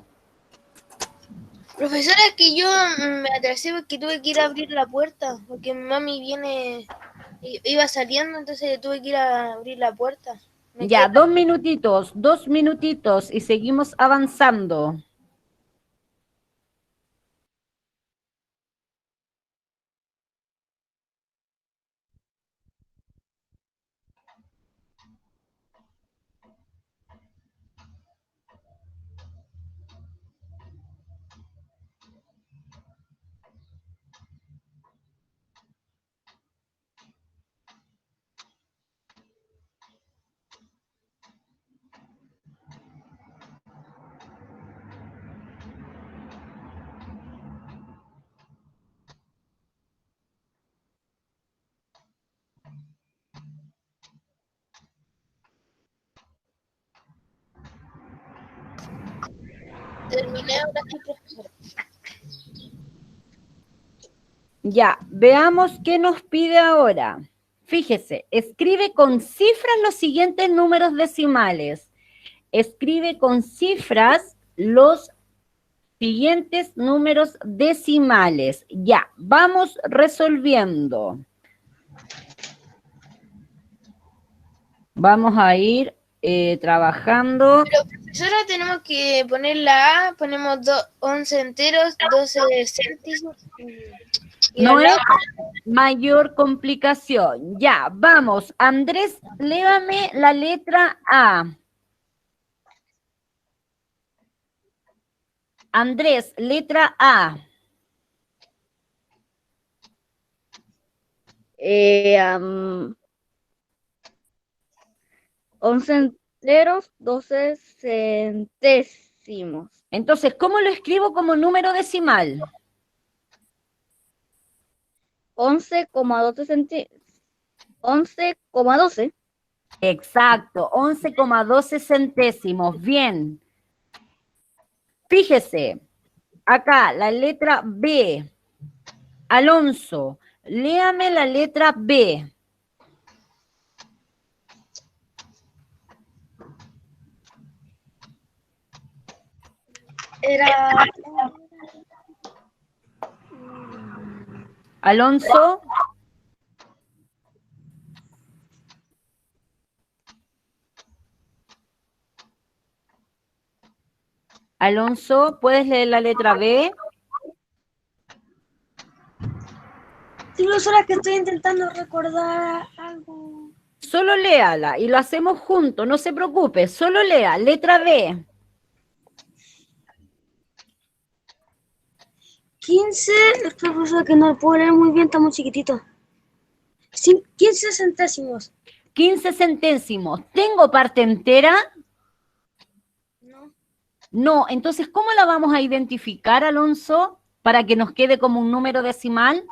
Profesora, es que yo me atrasé porque tuve que ir a abrir la puerta, porque mi mami iba saliendo, entonces tuve que ir a abrir la puerta. Ya, 2 minutitos y seguimos avanzando. Terminé ahora sí, profesora. Ya, veamos qué nos pide ahora. Fíjese, escribe con cifras los siguientes números decimales. Escribe con cifras los siguientes números decimales. Ya, vamos resolviendo. Vamos a ir trabajando. Pero profesora, tenemos que poner la A, ponemos 11 enteros, 12 céntimos. No es mayor complicación. Ya, vamos. Andrés, léame la letra A. Andrés, letra A. 11 enteros, 12 centésimos. Entonces, ¿cómo lo escribo como número decimal? 11,12 11,12. Exacto, 11,12 centésimos. Bien. Fíjese, acá la letra B. Alonso, léame la letra B. Era... Alonso. Alonso, ¿puedes leer la letra B? Sí, profesora, que estoy intentando recordar algo. Solo léala y lo hacemos juntos, no se preocupe, solo lea, letra B. 15, espera, profesora, que no lo puedo leer muy bien, está muy chiquitito. 15 centésimos. 15 centésimos. ¿Tengo parte entera? No. No, entonces, ¿cómo la vamos a identificar, Alonso, para que nos quede como un número decimal?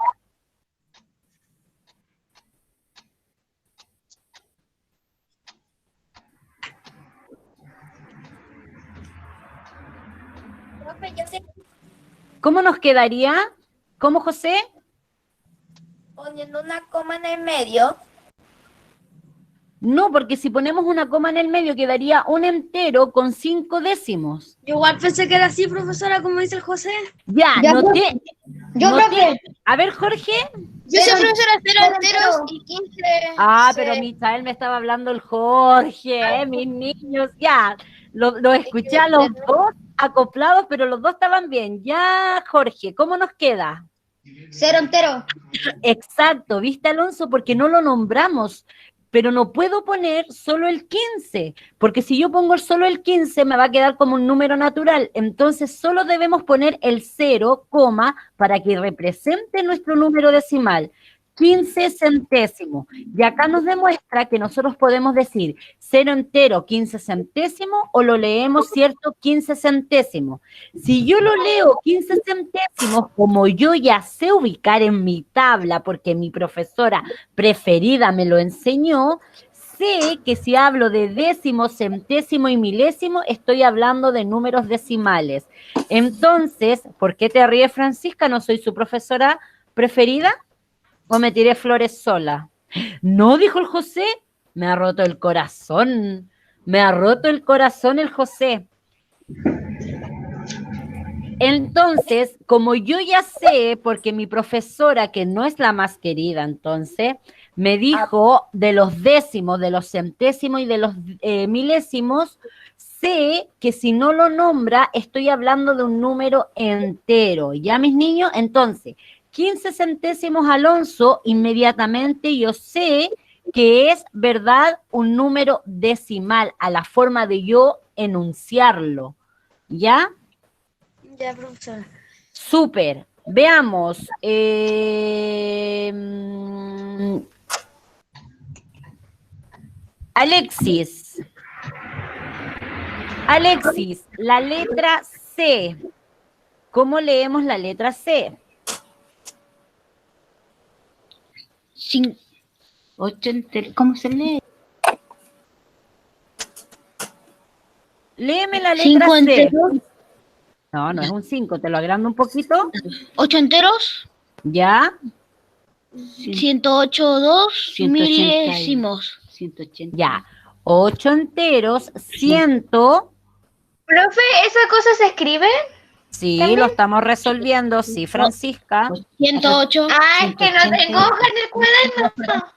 Profe, yo sé, ¿Cómo nos quedaría? ¿Cómo, José? poniendo una coma en el medio. No, porque si ponemos una coma en el medio quedaría un entero con 5 décimos. Yo igual pensé que era así, profesora, como dice el José. Ya, Ya, no profe. te... Yo, no profe. te- A ver, Jorge. Yo soy profesora 0 cero enteros entero. y 15... Ah, se- pero Michael me estaba hablando el Jorge, mis niños, ya. Lo escuché a los dos acoplados, pero los dos estaban bien. Ya, Jorge, ¿cómo nos queda? 0 entero. Exacto, ¿viste, Alonso? Porque no lo nombramos, pero no puedo poner solo el 15, porque si yo pongo solo el 15 me va a quedar como un número natural, entonces solo debemos poner el 0, para que represente nuestro número decimal. 15 centésimos. Y acá nos demuestra que nosotros podemos decir 0 entero, 15 centésimos, o lo leemos, ¿cierto? 15 centésimos. Si yo lo leo 15 centésimos, como yo ya sé ubicar en mi tabla, porque mi profesora preferida me lo enseñó, sé que si hablo de décimo, centésimo y milésimo, estoy hablando de números decimales. Entonces, ¿por qué te ríes, Francisca? ¿No soy su profesora preferida? ¿O me tiré flores sola? No, dijo el José. Me ha roto el corazón. Me ha roto el corazón el José. Entonces, como yo ya sé, porque mi profesora, que no es la más querida, entonces, me dijo de los décimos, de los centésimos y de los milésimos, sé que si no lo nombra, estoy hablando de un número entero. ¿Ya, mis niños? Entonces, 15 centésimos, Alonso, inmediatamente yo sé que es, ¿verdad?, un número decimal, a la forma de yo enunciarlo. ¿Ya? Ya, profesora. Súper. Veamos. Alexis. Alexis, la letra C. ¿Cómo leemos la letra C? 8 entero. ¿Cómo se lee? Léeme la letra 5 C. enteros. No, no es un 5, te lo agrando un poquito. 8 enteros. ¿Ya? 108,2 milésimos. 180. Ya. 8 enteros, 100. Profe, ¿esa cosa se escribe? Sí, ¿También? lo estamos resolviendo. Sí, Francisca. 108. Ah, es que no tengo hoja en el cuaderno.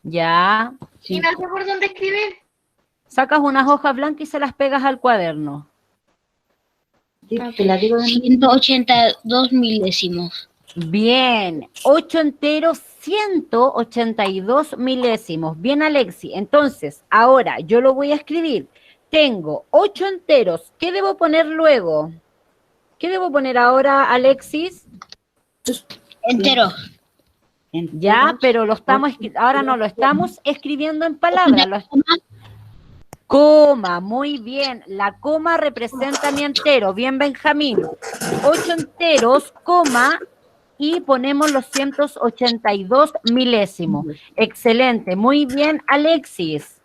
Ya. Y no sé por dónde escribir. Sacas unas hojas blancas y se las pegas al cuaderno. Te la digo de 182 milésimos. Bien, 8 enteros, 182 milésimos. Bien, Alexi. Entonces, ahora yo lo voy a escribir. Tengo 8 enteros. ¿Qué debo poner luego? ¿Qué debo poner ahora, Alexis? Enteros. Ya, pero lo estamos ahora no lo estamos escribiendo en palabras. Coma, muy bien. La coma representa mi entero. Bien, Benjamín. 8 enteros, coma, y ponemos los 182 milésimos. Excelente, muy bien, Alexis.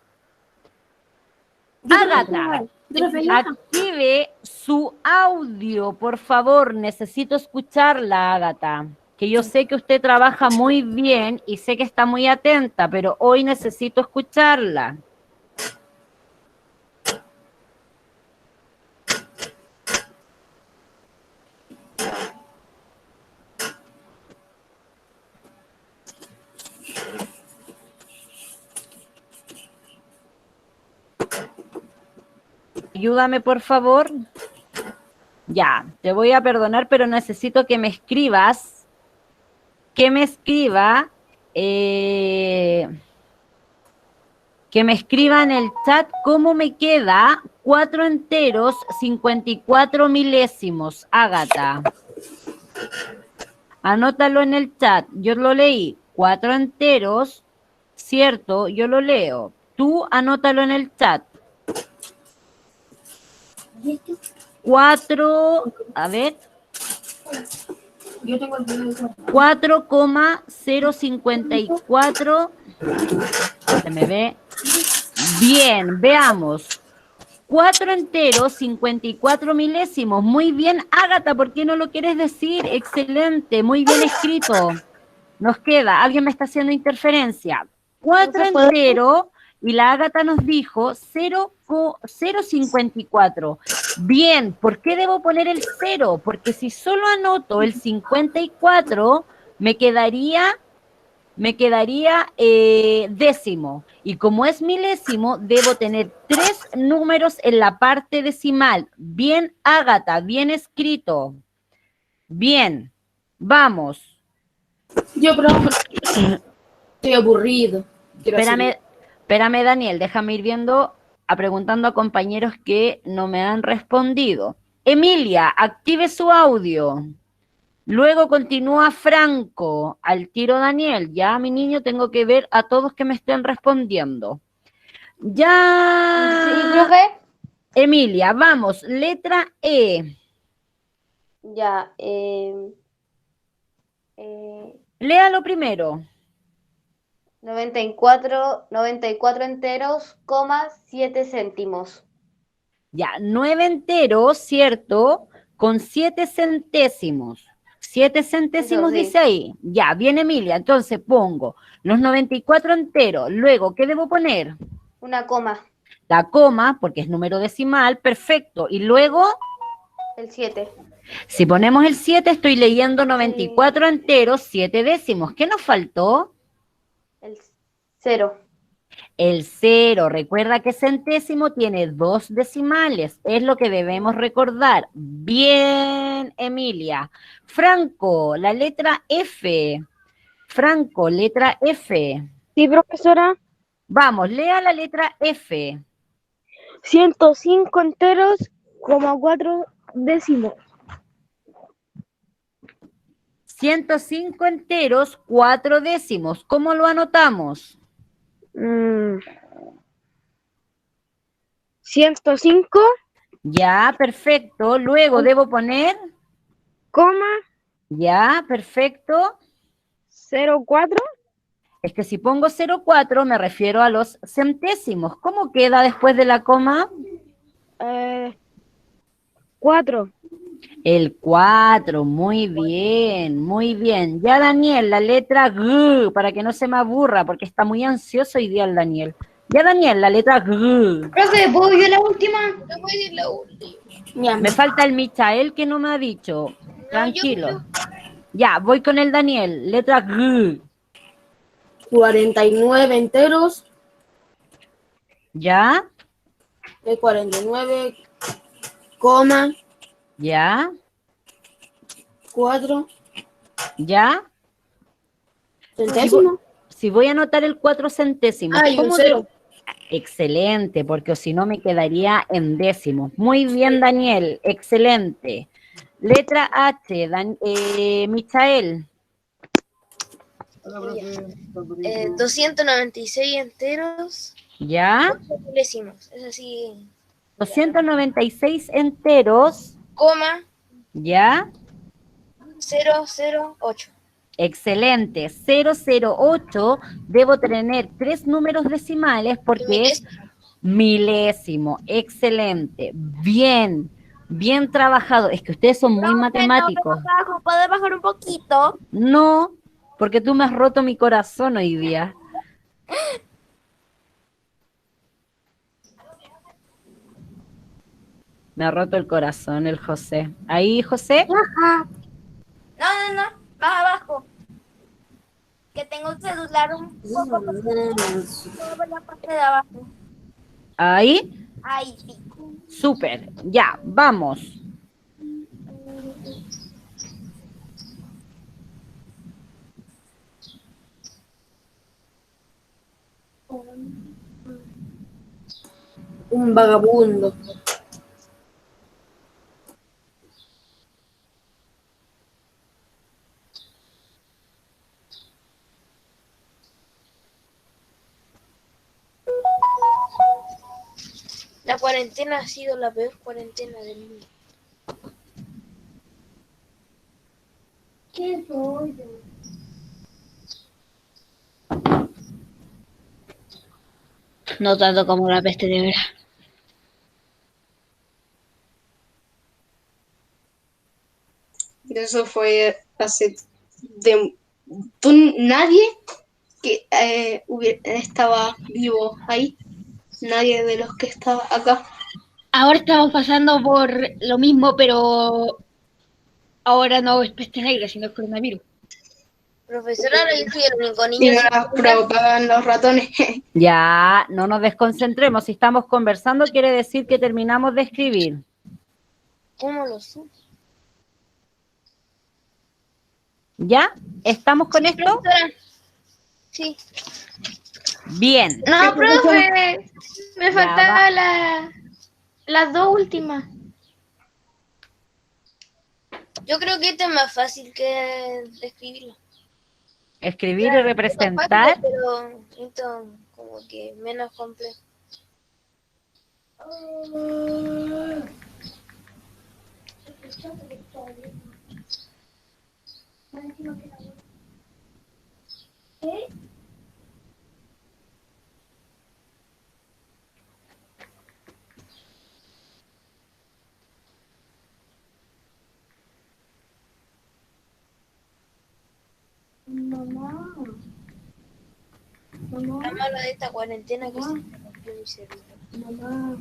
Ágata, active su audio, por favor. Necesito escucharla, Ágata. Que yo sé que usted trabaja muy bien y sé que está muy atenta, pero hoy necesito escucharla. Ayúdame, por favor. Ya, te voy a perdonar, pero necesito que me escribas, que me escriba en el chat cómo me queda 4 enteros, 54 milésimos, Ágata. Anótalo en el chat, yo lo leí, 4 enteros, cierto, yo lo leo. Tú anótalo en el chat. 4, a ver. 4,054. Se me ve. Bien, veamos. 4 enteros, 54 milésimos. Muy bien, Ágata, ¿por qué no lo quieres decir? Excelente, muy bien escrito. Nos queda, alguien me está haciendo interferencia. 4 enteros, y la Ágata nos dijo 0,54. Bien, ¿por qué debo poner el 0? Porque si solo anoto el 54, me quedaría décimo. Y como es milésimo, debo tener 3 números en la parte decimal. Bien, Ágata, bien escrito. Bien, vamos. Yo, pero estoy aburrido. Espérame, Daniel, déjame ir viendo, preguntando a compañeros que no me han respondido. Emilia, active su audio. Luego continúa Franco, al tiro Daniel. Ya, mi niño, tengo que ver a todos que me estén respondiendo. Ya. Sí, profe. Emilia, vamos, letra E. Ya. Léalo primero. 94 enteros, 7 céntimos. Ya, 9 enteros, ¿cierto? Con 7 centésimos. 7 centésimos Eso, sí. dice ahí. Ya, bien, Emilia. Entonces pongo los 94 enteros. Luego, ¿qué debo poner? Una coma. La coma, porque es número decimal, perfecto. Y luego, El 7. si ponemos el 7, estoy leyendo 94 enteros, 7 décimos. ¿Qué nos faltó? El 0. El 0, recuerda que centésimo tiene 2 decimales, es lo que debemos recordar. Bien, Emilia. Franco, la letra F. Franco, letra F. Sí, profesora. Vamos, lea la letra F. 105 enteros, 4 décimos. 105 enteros, 4 décimos. ¿Cómo lo anotamos? 105, Ya, perfecto. Luego debo poner. coma, Ya, perfecto. 04. Es que si pongo 0,4 me refiero a los centésimos. ¿Cómo queda después de la coma? 4. El 4, muy bien, muy bien. Ya, Daniel, la letra G, para que no se me aburra, porque está muy ansioso hoy día el Daniel. Ya, Daniel, la letra G. Profe, ¿puedo yo la última? No voy a decir la última. Ya, Me falta el Michael que no me ha dicho. Tranquilo. Ya, voy con el Daniel, letra G. 49 enteros, Ya, 49, coma, ya, 4 ya. centésimos. Si voy a anotar el 4 centésimos. Ah, y un ¿cómo 0. Excelente, porque si no me quedaría en décimos. Muy bien, Daniel, excelente. Letra H, Michael. 296 enteros, Ya, 8 milésimos. Es así. 296 enteros. Coma, Ya, 008. Excelente. 008, debo tener 3 números decimales porque es milésimo. Excelente. Bien. Bien trabajado. Es que ustedes son muy matemáticos. ¿Puede bajar un poquito? No, porque tú me has roto mi corazón hoy día. Me ha roto el corazón el José. Ahí, José. Ajá. No, más abajo. Que tengo el celular un poco por la parte de abajo. Ahí. Ahí sí. Súper. Ya, vamos. Un vagabundo. La cuarentena ha sido la peor cuarentena del mundo. ¿Qué rollo? No tanto como la peste negra. Eso fue hace de nadie que estaba vivo ahí, nadie de los que estaba acá. Ahora estamos pasando por lo mismo, pero ahora no es peste negra, sino es coronavirus. Profesora, ahora yo soy el único Y niño no sin las celular. provocaban los ratones. Ya, no nos desconcentremos. Si estamos conversando, quiere decir que terminamos de escribir. ¿Cómo lo supo? ¿Ya? ¿Estamos con esto? Profesora. Sí. Bien. No, profe, me Ya faltaban las dos últimas. Yo creo que esto es más fácil que escribirlo. Escribir y Claro, representar. es fácil, pero esto como que menos complejo. La mala de esta cuarentena que se me rompió mi celular.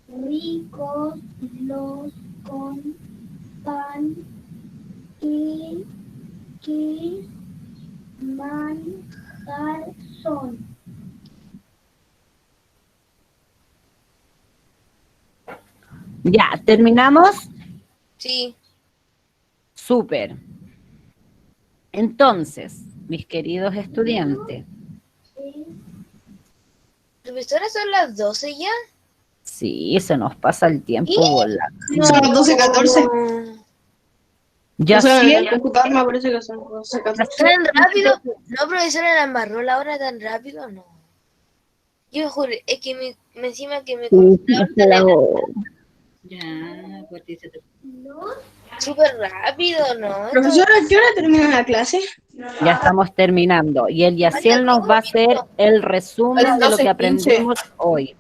Ricos los con pan y que manjar son. Ya, ¿terminamos? Sí. Súper. Entonces, mis queridos estudiantes, Profesora, son las 12 ya. sí, se nos pasa el tiempo ¿Qué? volando. Son las 12:14. O sea, en el Yaciel, computador me aparece que son 12, 14. ¿Tan rápido? No, profesora, la embarró la hora tan rápido, no. Yo juro, es que encima que me computador súper rápido, ¿no? Profesora, ¿a qué hora termina la clase? ya estamos terminando. Y el Yaciel nos va a hacer el resumen de lo que 12:15. aprendimos hoy.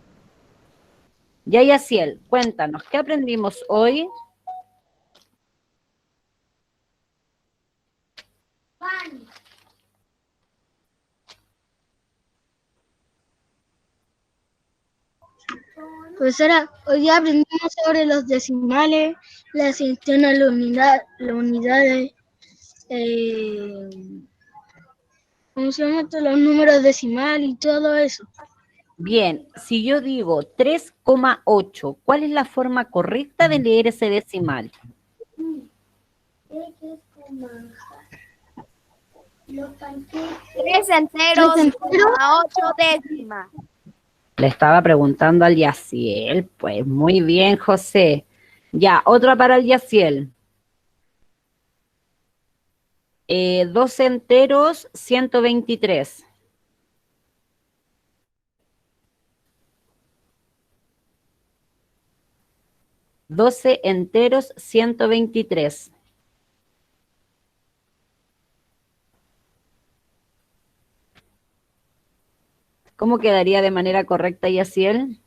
Ya, Yaciel, cuéntanos, ¿qué aprendimos hoy? Profesora, hoy día aprendimos sobre los decimales, la asignación a las unidades, ¿cómo se llama esto? Los números decimales y todo eso. Bien, si yo digo 3,8, ¿cuál es la forma correcta de leer ese decimal? Tres enteros a 8 décimas. Le estaba preguntando al Yaciel. Pues muy bien, José. Ya, otra para el Yaciel. 12 enteros, 123. Doce enteros, 123. ¿Cómo quedaría de manera correcta, Yaciel?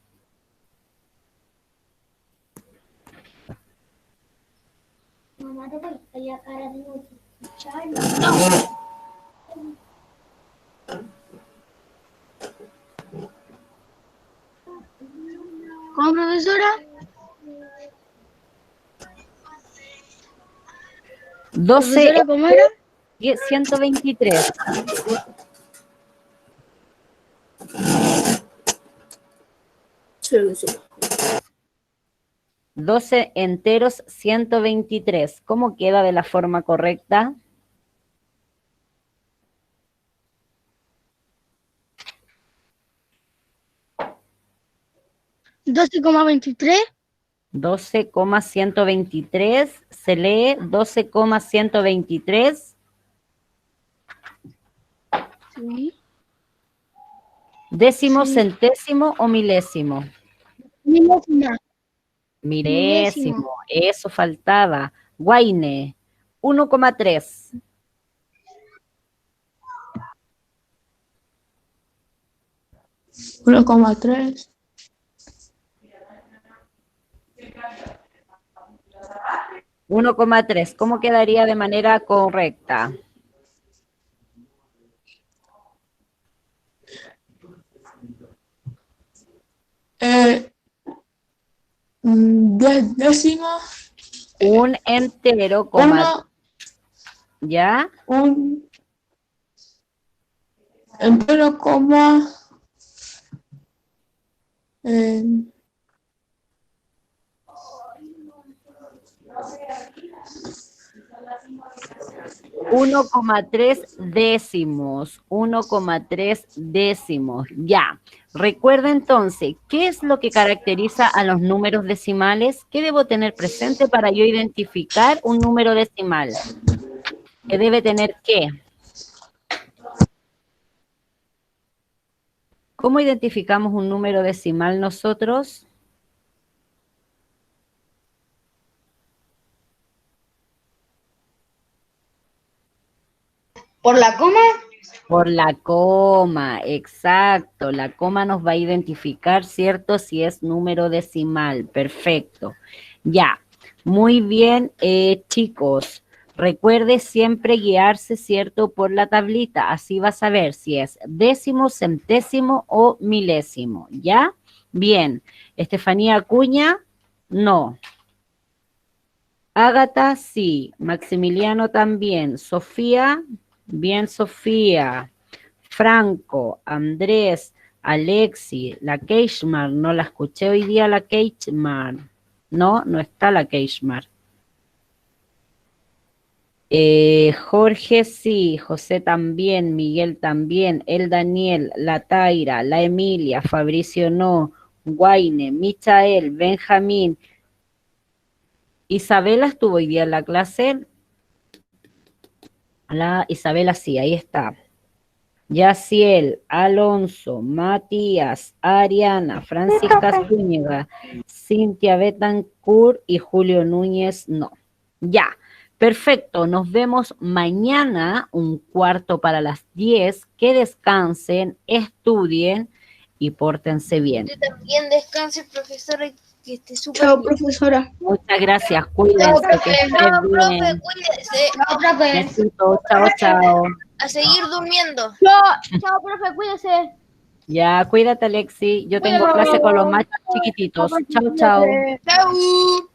¿Cómo, profesora? 12 Profesora, ¿cómo era? 123. Sí. 12 enteros, 123. ¿Cómo queda de la forma correcta? ¿12,23? 12,123. Se lee 12,123. Sí. ¿Décimo, Sí. centésimo o milésimo? Milésima. Milésimo, eso faltaba. Guaine, 1,3. 1,3. 1,3. ¿Cómo quedaría de manera correcta? Décimos. Un entero, Uno, ¿ya? un entero, coma. eh, 1,3 décimos, 1,3 décimos, ya. Recuerda entonces, ¿qué es lo que caracteriza a los números decimales? ¿Qué debo tener presente para yo identificar un número decimal? ¿Qué debe tener qué? ¿Cómo identificamos un número decimal nosotros? ¿Por la coma? Por la coma, exacto. La coma nos va a identificar, ¿cierto? Si es número decimal. Perfecto. Ya, muy bien, chicos. Recuerde siempre guiarse, ¿cierto? Por la tablita. Así va a saber si es décimo, centésimo o milésimo. ¿Ya? Bien. Estefanía Acuña, no. Ágata, sí. Maximiliano también. Sofía, bien, Sofía. Franco, Andrés, Alexi, la Keishmar, no la escuché hoy día la Keishmar. No, no está la Keishmar. Jorge sí, José también, Miguel también, el Daniel, la Taira, la Emilia, Fabricio no, Guaine, Michael, Benjamín. Isabela estuvo hoy día en la clase. La Isabela, sí, ahí está. Yaciel, Alonso, Matías, Ariana, Francisca Zúñiga, Cintia Betancourt y Julio Núñez, no. Ya, perfecto, nos vemos mañana, 9:45, que descansen, estudien y pórtense bien. Usted también descanse, profesora, que esté súper Chao, bien. profesora. Muchas gracias, cuídense, que estén Chao, profe, bien. cuídese. No, profe. Besitos, chao, chao. A seguir durmiendo. Chao, profe, cuídese. Ya, cuídate, Alexi. Yo tengo Cuídate. clase con los más chiquititos. Chao, chao. Cuídese. Chau.